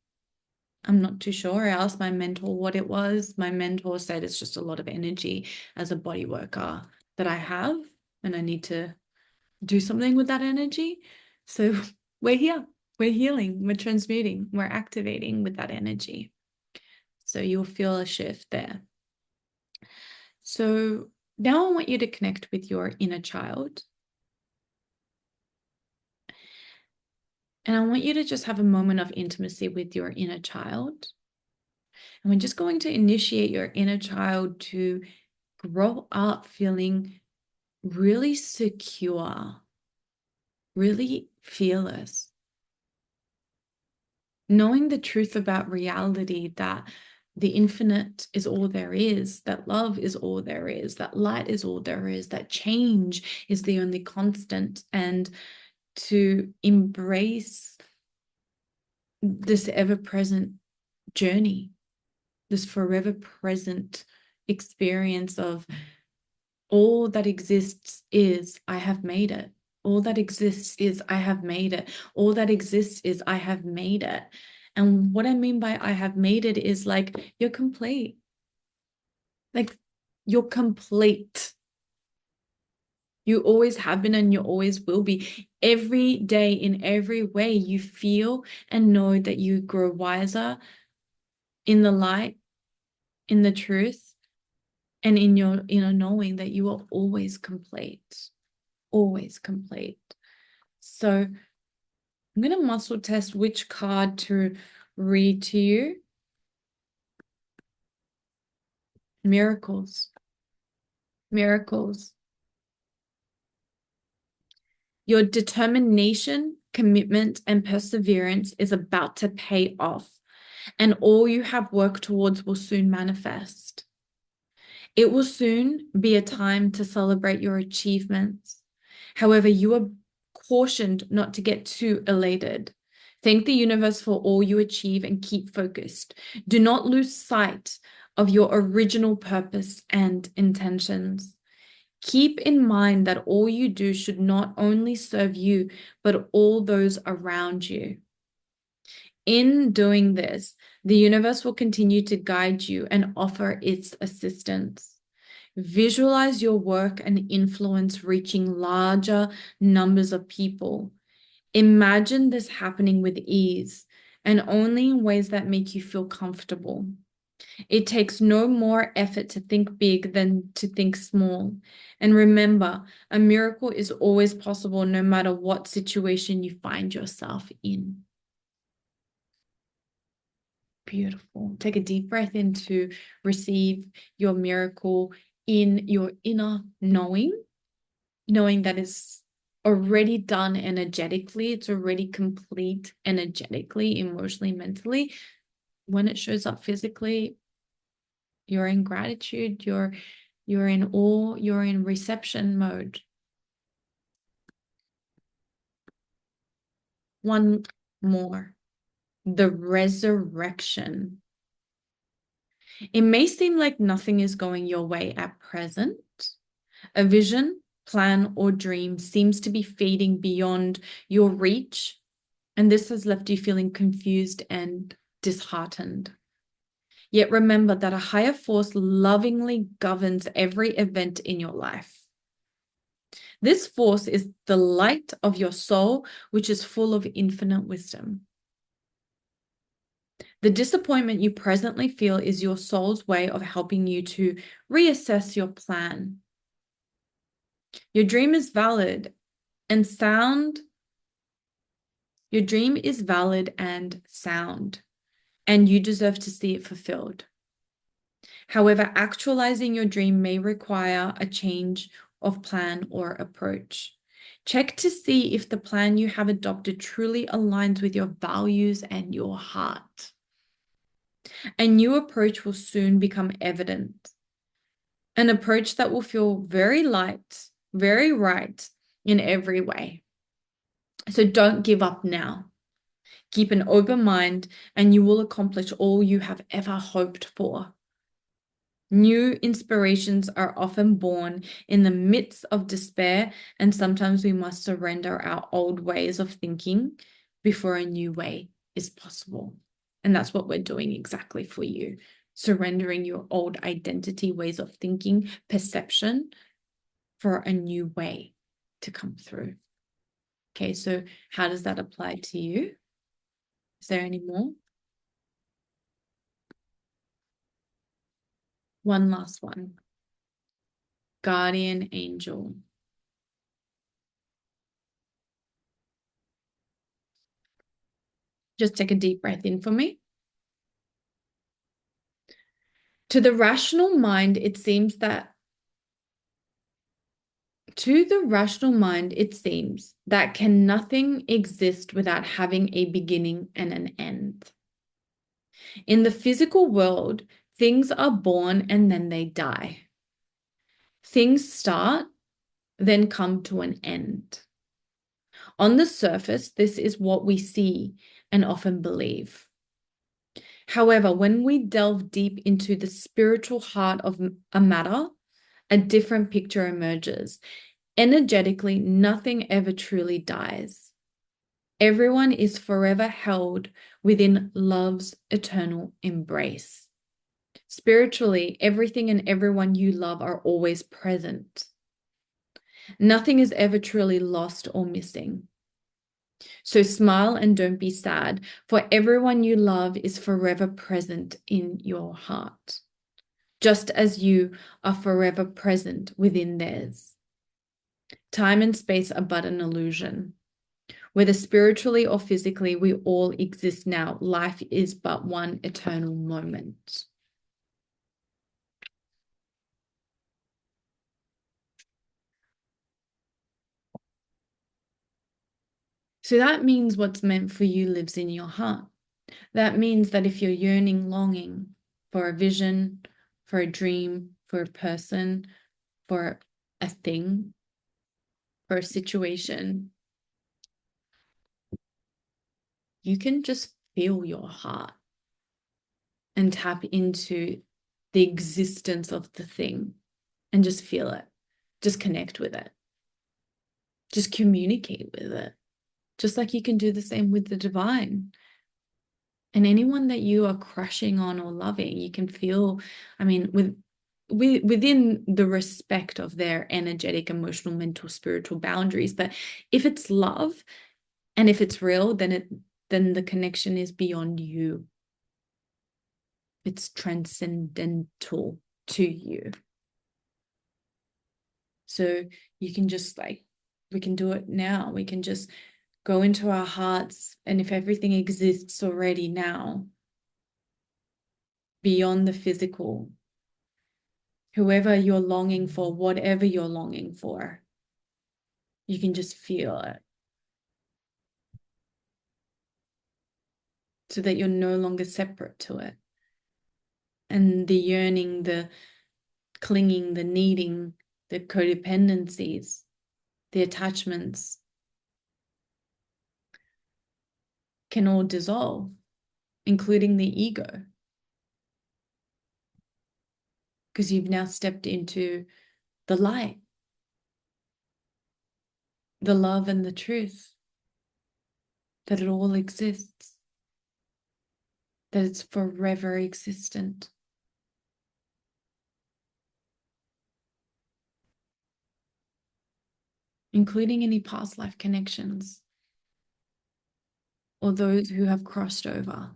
I'm not too sure. I asked my mentor what it was. My mentor said it's just a lot of energy as a body worker that I have, and I need to do something with that energy. So we're here. We're healing. We're transmuting. We're activating with that energy. So you'll feel a shift there. So now I want you to connect with your inner child. And I want you to just have a moment of intimacy with your inner child. And we're just going to initiate your inner child to grow up feeling really secure, really fearless, knowing the truth about reality, that the infinite is all there is, that love is all there is, that light is all there is, that change is the only constant, and to embrace this ever-present journey, this forever present experience of all that exists is I have made it. All that exists is I have made it. All that exists is I have made it. And what I mean by I have made it is like you're complete. Like you're complete. You always have been and you always will be. Every day, in every way, you feel and know that you grow wiser in the light, in the truth, and in your inner knowing that you are always complete. Always complete. So I'm going to muscle test which card to read to you. Miracles. Miracles. Your determination, commitment, and perseverance is about to pay off, and all you have worked towards will soon manifest. It will soon be a time to celebrate your achievements. However, you are cautioned not to get too elated. Thank the universe for all you achieve and keep focused. Do not lose sight of your original purpose and intentions. Keep in mind that all you do should not only serve you, but all those around you. In doing this, the universe will continue to guide you and offer its assistance. Visualize your work and influence reaching larger numbers of people. Imagine this happening with ease and only in ways that make you feel comfortable. It takes no more effort to think big than to think small. And remember, a miracle is always possible no matter what situation you find yourself in. Beautiful. Take a deep breath in to receive your miracle in your inner knowing, knowing that it's already done energetically, it's already complete energetically, emotionally, mentally. When it shows up physically, you're in gratitude, you're in awe, you're in reception mode. One more. The resurrection. It may seem like nothing is going your way at present. A vision, plan, or dream seems to be fading beyond your reach, and this has left you feeling confused and disheartened. Yet remember that a higher force lovingly governs every event in your life. This force is the light of your soul, which is full of infinite wisdom. The disappointment you presently feel is your soul's way of helping you to reassess your plan. Your dream is valid and sound. Your dream is valid and sound, and you deserve to see it fulfilled. However, actualizing your dream may require a change of plan or approach. Check to see if the plan you have adopted truly aligns with your values and your heart. A new approach will soon become evident. An approach that will feel very light, very right in every way. So don't give up now. Keep an open mind and you will accomplish all you have ever hoped for. New inspirations are often born in the midst of despair, and sometimes we must surrender our old ways of thinking before a new way is possible. And that's what we're doing exactly for you. Surrendering your old identity, ways of thinking, perception for a new way to come through. Okay, so how does that apply to you? Is there any more? One last one. Guardian angel. Just take a deep breath in for me. To the rational mind, it seems that can nothing exist without having a beginning and an end. In the physical world, things are born and then they die. Things start, then come to an end. On the surface, this is what we see and often believe. However, when we delve deep into the spiritual heart of a matter, a different picture emerges. Energetically, nothing ever truly dies. Everyone is forever held within love's eternal embrace. Spiritually, everything and everyone you love are always present. Nothing is ever truly lost or missing. So smile and don't be sad, for everyone you love is forever present in your heart, just as you are forever present within theirs. Time and space are but an illusion. Whether spiritually or physically, we all exist now. Life is but one eternal moment. So that means what's meant for you lives in your heart. That means that if you're yearning, longing for a vision, for a dream, for a person, for a thing, for a situation, you can just feel your heart and tap into the existence of the thing and just feel it. Just connect with it. Just communicate with it. Just like you can do the same with the divine. And anyone that you are crushing on or loving, you can feel, I mean, within the respect of their energetic, emotional, mental, spiritual boundaries. But if it's love and if it's real, then the connection is beyond you. It's transcendental to you. So you can just we can do it now. We can just go into our hearts, and if everything exists already now, beyond the physical, whoever you're longing for, whatever you're longing for, you can just feel it. So that you're no longer separate to it. And the yearning, the clinging, the needing, the codependencies, the attachments can all dissolve, including the ego. Because you've now stepped into the light, the love and the truth, that it all exists, that it's forever existent. Including any past life connections or those who have crossed over.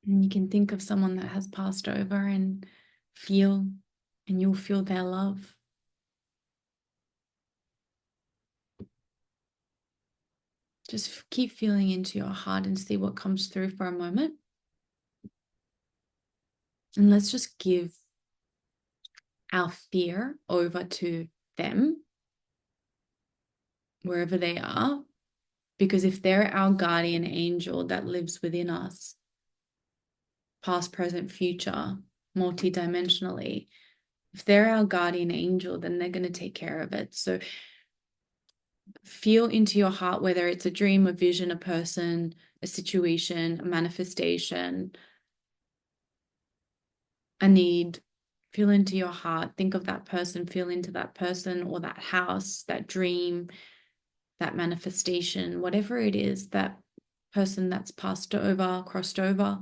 And you can think of someone that has passed over and you'll feel their love. Just keep feeling into your heart and see what comes through for a moment. And let's just give our fear over to them, wherever they are. Because if they're our guardian angel that lives within us, past, present, future, multidimensionally, if they're our guardian angel, then they're going to take care of it. So feel into your heart, whether it's a dream, a vision, a person, a situation, a manifestation. a need, feel into your heart, think of that person, feel into that person or that house, that dream, that manifestation, whatever it is, that person that's passed over, crossed over,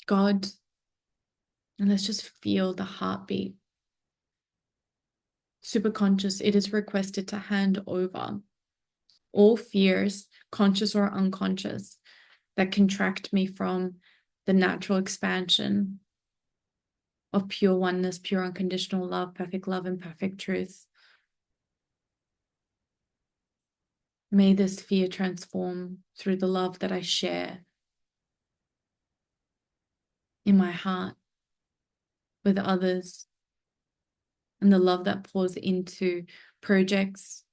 God, and let's just feel the heartbeat. Superconscious, it is requested to hand over all fears, conscious or unconscious, that contract me from the natural expansion of pure oneness, pure unconditional love, and perfect truth. May this fear transform through the love that I share in my heart with others and the love that pours into projects,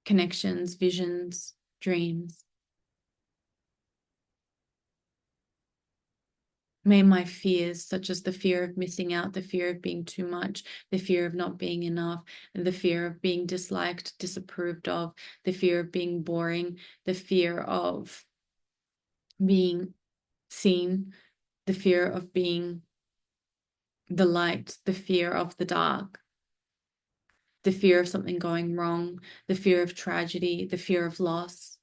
connections, visions, dreams. May my fears, such as the fear of missing out, the fear of being too much, the fear of not being enough, and the fear of being disliked, disapproved of, the fear of being boring, the fear of being seen, the fear of being the light, the fear of the dark, the fear of something going wrong, the fear of tragedy, the fear of loss,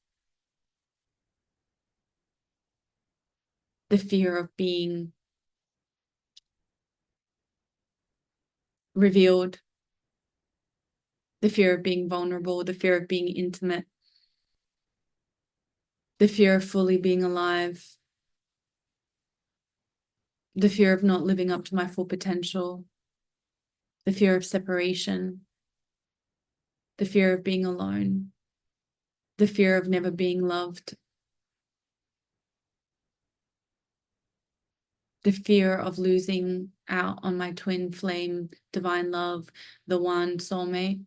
the fear of being revealed, the fear of being vulnerable, the fear of being intimate, the fear of fully being alive, the fear of not living up to my full potential, the fear of separation, the fear of being alone, the fear of never being loved, the fear of losing out on my twin flame, divine love, the one soulmate.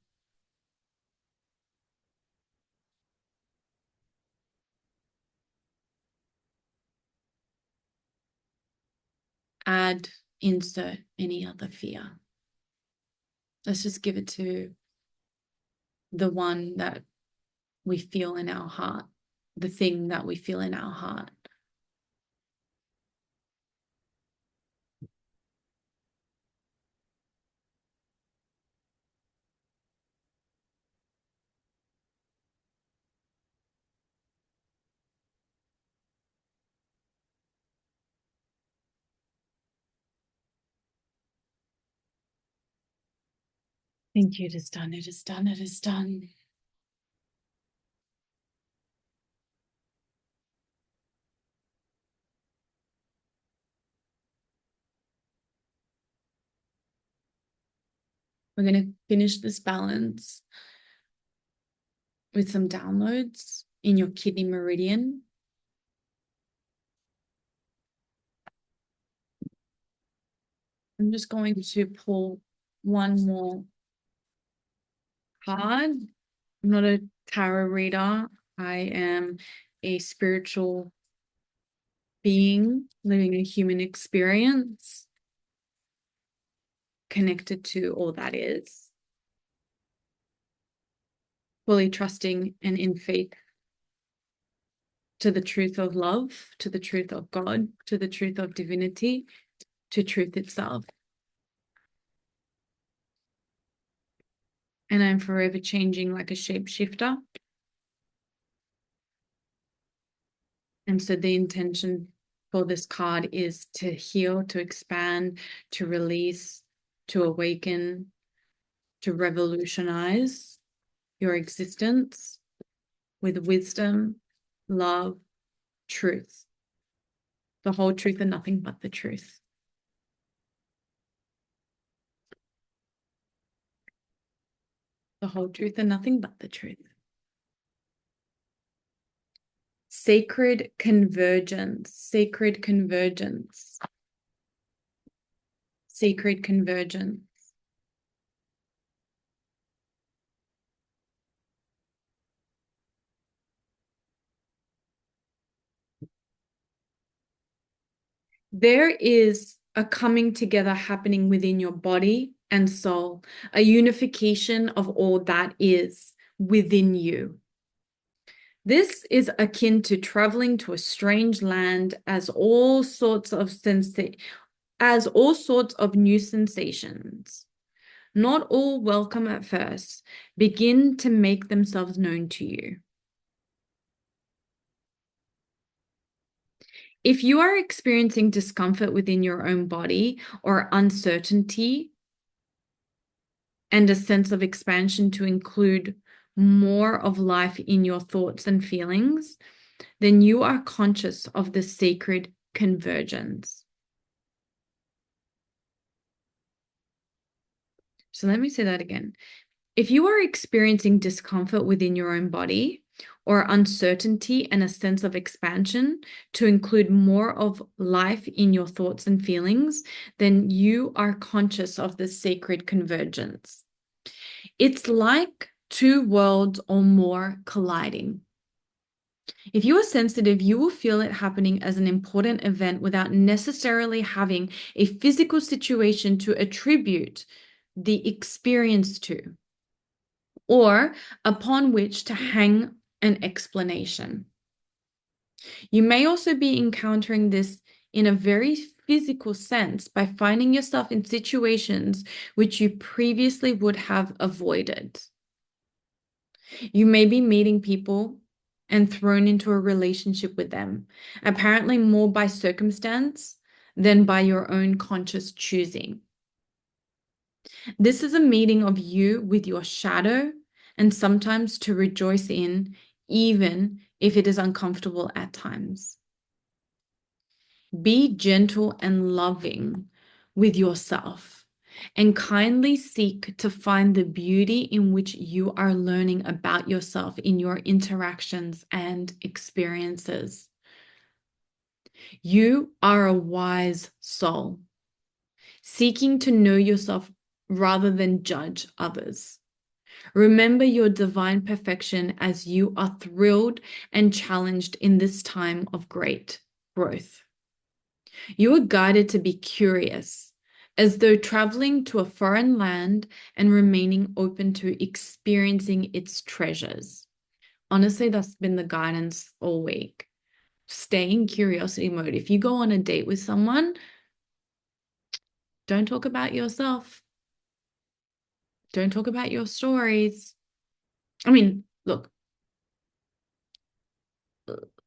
Add, insert any other fear. Let's just give it to the one that we feel in our heart, the thing that we feel in our heart. Thank you. It is done. It is done. It is done. We're going to finish this balance with some downloads in your kidney meridian. I'm just going to pull one more card. I'm not a tarot reader. I am a spiritual being living a human experience, connected to all that is, fully trusting and in faith to the truth of love, to the truth of God, to the truth of divinity, to truth itself. And I'm forever changing like a shapeshifter. And so the intention for this card is to heal, to expand, to release, to awaken, to revolutionize your existence with wisdom, love, truth. The whole truth and nothing but the truth. The whole truth and nothing but the truth. Sacred convergence, sacred convergence, sacred convergence. There is a coming together happening within your body and soul, a unification of all that is within you. This is akin to traveling to a strange land as all sorts of as all sorts of new sensations, not all welcome at first, begin to make themselves known to you. If you are experiencing discomfort within your own body or uncertainty and a sense of expansion to include more of life in your thoughts and feelings, then you are conscious of the sacred convergence. So let me say that again. If you are experiencing discomfort within your own body or uncertainty and a sense of expansion to include more of life in your thoughts and feelings, then you are conscious of the sacred convergence. It's like two worlds or more colliding. If you are sensitive, you will feel it happening as an important event without necessarily having a physical situation to attribute the experience to, or upon which to hang an explanation. You may also be encountering this in a very physical sense by finding yourself in situations which you previously would have avoided. You may be meeting people and thrown into a relationship with them, apparently more by circumstance than by your own conscious choosing. This is a meeting of you with your shadow, and sometimes to rejoice in, even if it is uncomfortable at times. Be gentle and loving with yourself, and kindly seek to find the beauty in which you are learning about yourself in your interactions and experiences. You are a wise soul, seeking to know yourself rather than judge others. Remember your divine perfection as you are thrilled and challenged in this time of great growth. You are guided to be curious, as though traveling to a foreign land and remaining open to experiencing its treasures. Honestly, that's been the guidance all week. Stay in curiosity mode. If you go on a date with someone, don't talk about yourself. Don't talk about your stories. I mean, look,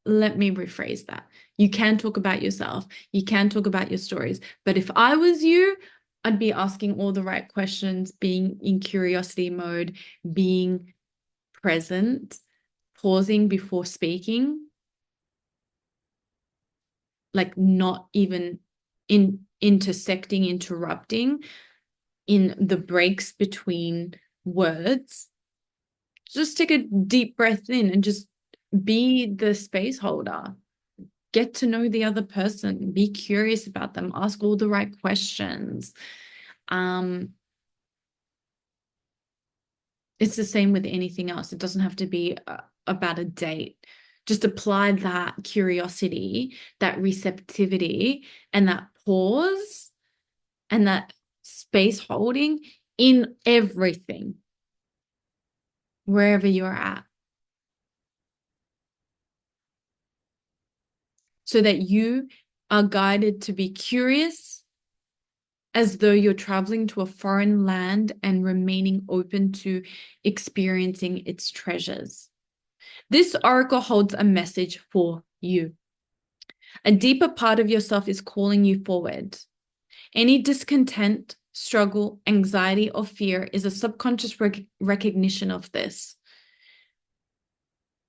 let me rephrase that. You can talk about yourself. You can talk about your stories. But if I was you, I'd be asking all the right questions, being in curiosity mode, being present, pausing before speaking, like not even intersecting, interrupting in the breaks between words. Just take a deep breath in and just be the space holder. Get to know the other person, be curious about them, ask all the right questions. It's the same with anything else. It doesn't have to be about a date. Just apply that curiosity, that receptivity, and that pause and that space holding in everything, wherever you're at, so that you are guided to be curious as though you're traveling to a foreign land and remaining open to experiencing its treasures. This oracle holds a message for you. A deeper part of yourself is calling you forward. Any discontent, struggle, anxiety, or fear is a subconscious recognition of this.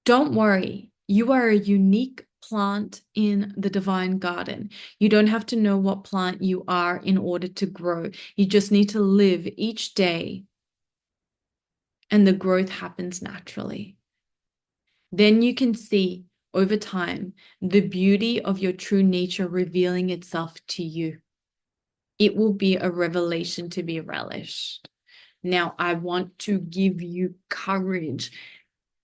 Don't worry, you are a unique plant in the divine garden. You don't have to know what plant you are in order to grow. You just need to live each day, and the growth happens naturally. Then you can see over time the beauty of your true nature revealing itself to you. It will be a revelation to be relished. Now, I want to give you courage,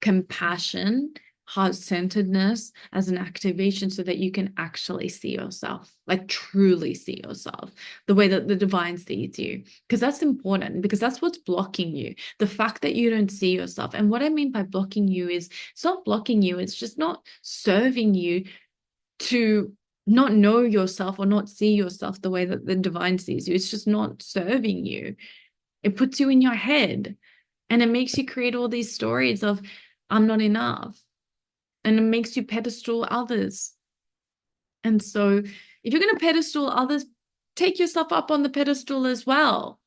compassion, heart-centeredness as an activation so that you can actually see yourself, like truly see yourself the way that the divine sees you. Because that's important, because that's what's blocking you. The fact that you don't see yourself. And what I mean by blocking you is it's not blocking you, it's just not serving you to not know yourself or not see yourself the way that the divine sees you. It's just not serving you. It puts you in your head and it makes you create all these stories of, I'm not enough. And it makes you pedestal others. And so if you're going to pedestal others, take yourself up on the pedestal as well.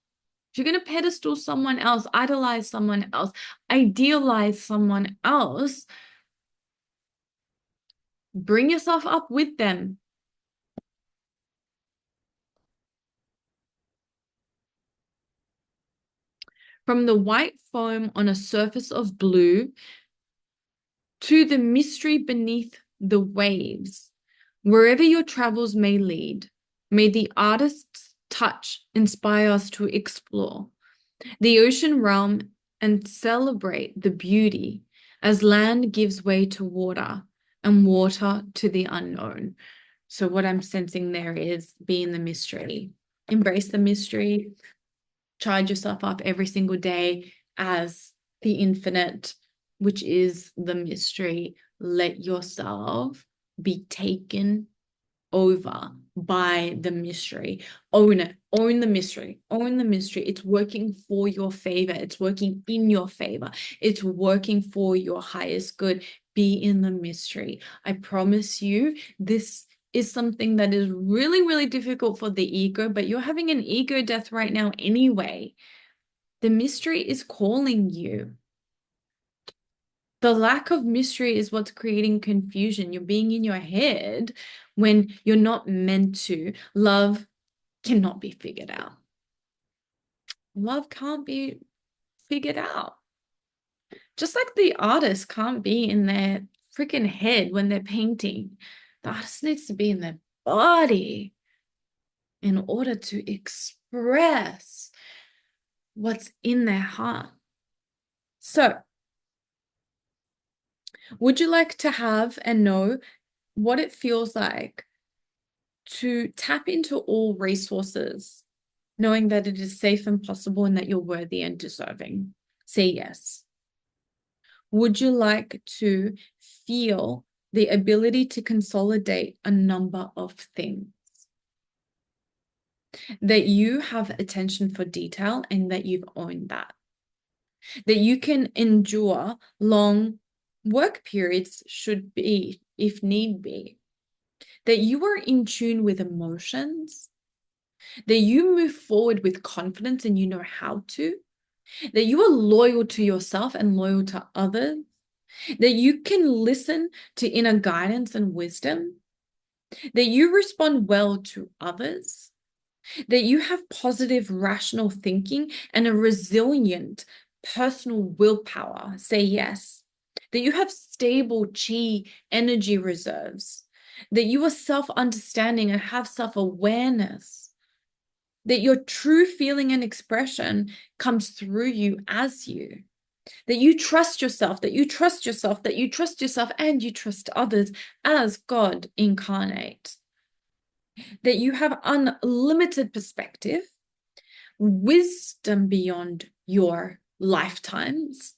If you're going to pedestal someone else, idolize someone else, idealize someone else, bring yourself up with them. From the white foam on a surface of blue to the mystery beneath the waves, wherever your travels may lead, may the artist's touch inspire us to explore the ocean realm and celebrate the beauty as land gives way to water and water to the unknown. So what I'm sensing there is be in the mystery. Embrace the mystery. Charge yourself up every single day as the infinite, which is the mystery. Let yourself be taken over by the mystery. Own it. Own the mystery. Own the mystery. It's working for your favor. It's working in your favor. It's working for your highest good. Be in the mystery. I promise you, this is something that is really, really difficult for the ego, but you're having an ego death right now anyway. The mystery is calling you. The lack of mystery is what's creating confusion. You're being in your head when you're not meant to. Love cannot be figured out. Love can't be figured out. Just like the artist can't be in their freaking head when they're painting. The artist needs to be in their body in order to express what's in their heart. So, would you like to have and know what it feels like to tap into all resources, knowing that it is safe and possible and that you're worthy and deserving? Say yes. Would you like to feel the ability to consolidate a number of things? That you have attention for detail and that you've owned that. That you can endure long work periods should be, if need be. That you are in tune with emotions. That you move forward with confidence and you know how to. That you are loyal to yourself and loyal to others. That you can listen to inner guidance and wisdom. That you respond well to others. That you have positive, rational thinking and a resilient personal willpower. Say yes. That you have stable chi energy reserves. That you are self-understanding and have self-awareness. That your true feeling and expression comes through you as you. That you trust yourself, that you trust yourself, that you trust yourself and you trust others as God incarnate. That you have unlimited perspective, wisdom beyond your lifetimes,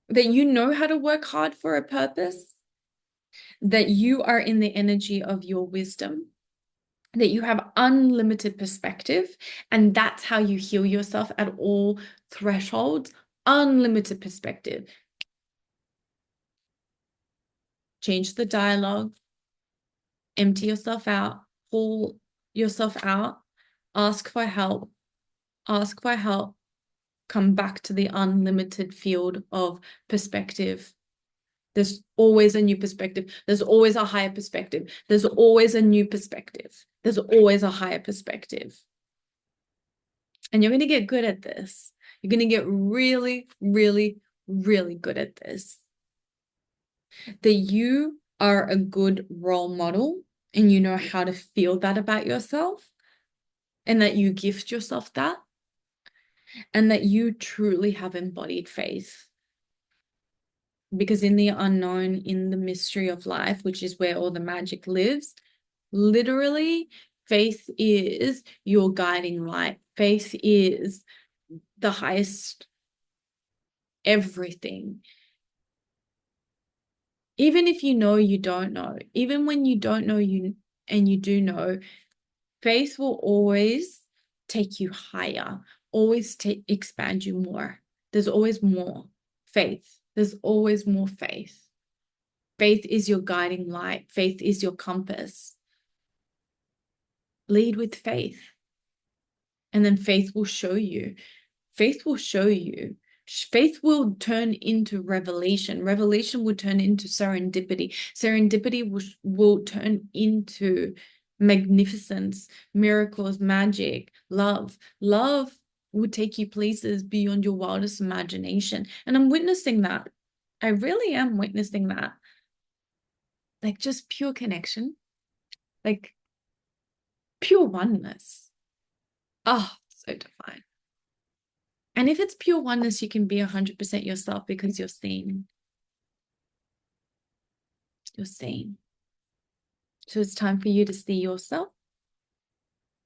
that you know how to work hard for a purpose, that you are in the energy of your wisdom, that you have unlimited perspective, and that's how you heal yourself at all thresholds. Unlimited perspective. Change the dialogue, empty yourself out, pull yourself out, ask for help, ask for help, come back to the unlimited field of perspective. There's always a new perspective. There's always a higher perspective. There's always a new perspective. There's always a higher perspective. And you're going to get good at this. You're going to get really, really, really good at this. That you are a good role model and you know how to feel that about yourself, and that you gift yourself that, and that you truly have embodied faith. Because in the unknown, in the mystery of life, which is where all the magic lives, literally, faith is your guiding light. Faith is the highest everything. Even if you know you don't know, even when you don't know you and you do know, faith will always take you higher, always take expand you more. There's always more faith. There's always more faith. Faith is your guiding light. Faith is your compass. Lead with faith, and then faith will show you. Faith will show you. Faith will turn into revelation. Revelation will turn into serendipity. Serendipity will turn into magnificence, miracles, magic, love. Love will take you places beyond your wildest imagination. And I'm witnessing that. I really am witnessing that. Like just pure connection, like pure oneness. Oh, so divine. And if it's pure oneness, you can be 100% yourself because you're seen. You're seen. So it's time for you to see yourself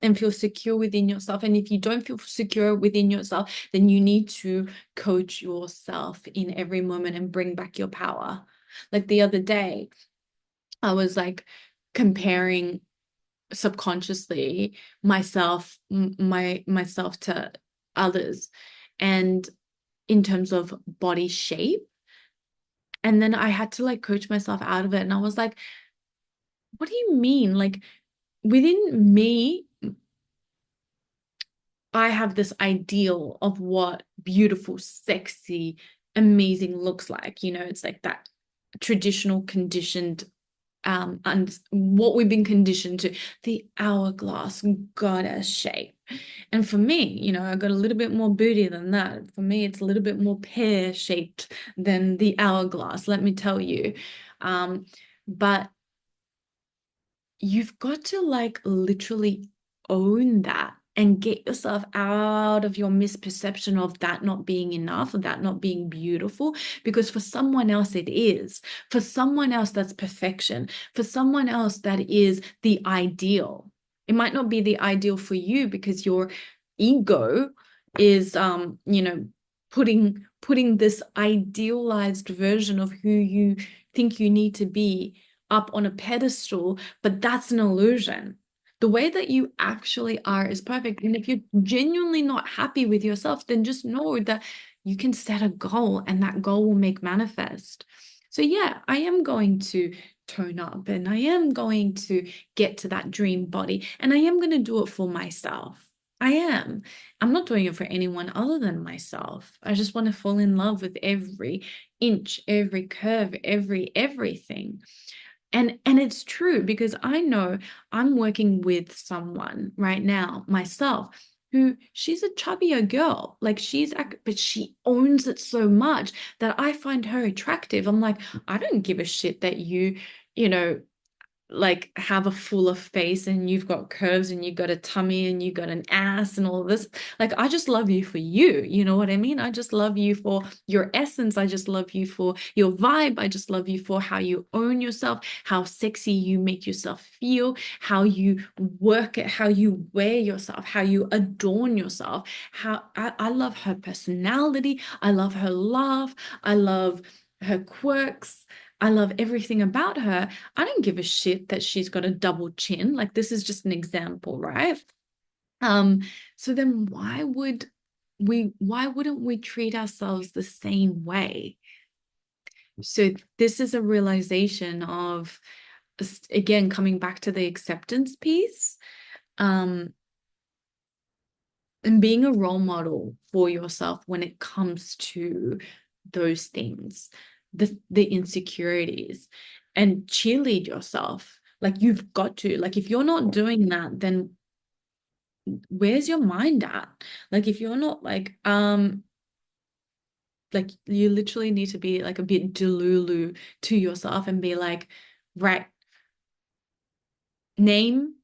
and feel secure within yourself. And if you don't feel secure within yourself, then you need to coach yourself in every moment and bring back your power. Like the other day, I was like comparing subconsciously myself to others, and in terms of body shape. And then I had to like coach myself out of it. And I was like, what do you mean? Like within me, I have this ideal of what beautiful, sexy, amazing looks like. You know, it's like that traditional conditioned and what we've been conditioned to, the hourglass goddess shape. And for me, you know, I got a little bit more booty than that. For me, it's a little bit more pear shaped than the hourglass, let me tell you. But you've got to like literally own that and get yourself out of your misperception of that not being enough, or that not being beautiful, because for someone else it is. For someone else that's perfection. For someone else that is the ideal. It might not be the ideal for you because your ego is you know, putting this idealized version of who you think you need to be up on a pedestal, but that's an illusion. The way that you actually are is perfect. And if you're genuinely not happy with yourself, then just know that you can set a goal and that goal will make manifest. So yeah, I am going to tone up and I am going to get to that dream body, and I am going to do it for myself. I am. I'm not doing it for anyone other than myself. I just want to fall in love with every inch, every curve, everything. And it's true because I know I'm working with someone right now, myself, who she's a chubbier girl. Like but she owns it so much that I find her attractive. I'm like, I don't give a shit that you know, like have a fuller face and you've got curves and you've got a tummy and you've got an ass and all this. Like, I just love you for you. You know what I mean? I just love you for your essence. I just love you for your vibe. I just love you for how you own yourself, how sexy you make yourself feel, how you work it, how you wear yourself, how you adorn yourself. How I love her personality. I love her laugh. I love her quirks. I love everything about her. I don't give a shit that she's got a double chin. Like, this is just an example, right? Um, so then why wouldn't we treat ourselves the same way? So this is a realization of, again, coming back to the acceptance piece, and being a role model for yourself when it comes to those things, the insecurities, and cheerlead yourself. Like, you've got to, like, if you're not doing that, then where's your mind at? Like, if you're not like you literally need to be like a bit delulu to yourself and be like, right, name,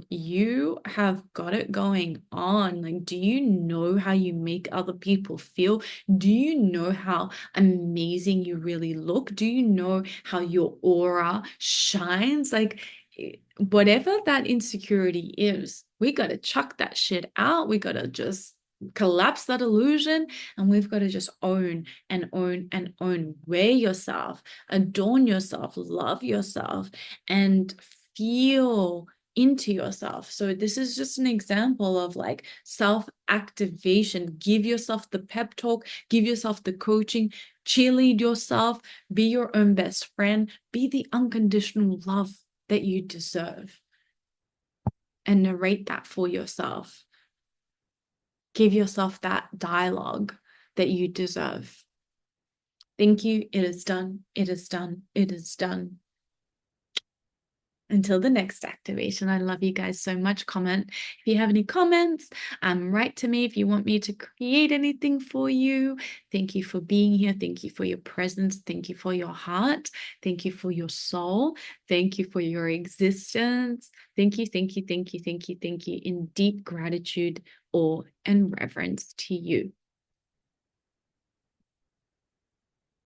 you have got it going on. Like, do you know how you make other people feel? Do you know how amazing you really look? Do you know how your aura shines? Like, whatever that insecurity is, we got to chuck that shit out. We got to just collapse that illusion, and we've got to just own and own and own. Wear yourself, adorn yourself, love yourself, and feel into yourself. So this is just an example of like self-activation. Give yourself the pep talk, give yourself the coaching, cheerlead yourself, be your own best friend, be the unconditional love that you deserve, and narrate that for yourself. Give yourself that dialogue that you deserve. Thank you. It is done. It is done. It is done. Until the next activation, I love you guys so much. Comment if you have any comments. Write to me if you want me to create anything for you. Thank you for being here. Thank you for your presence. Thank you for your heart. Thank you for your soul. Thank you for your existence. Thank you, thank you, thank you, thank you, thank you. In deep gratitude, awe, and reverence to you.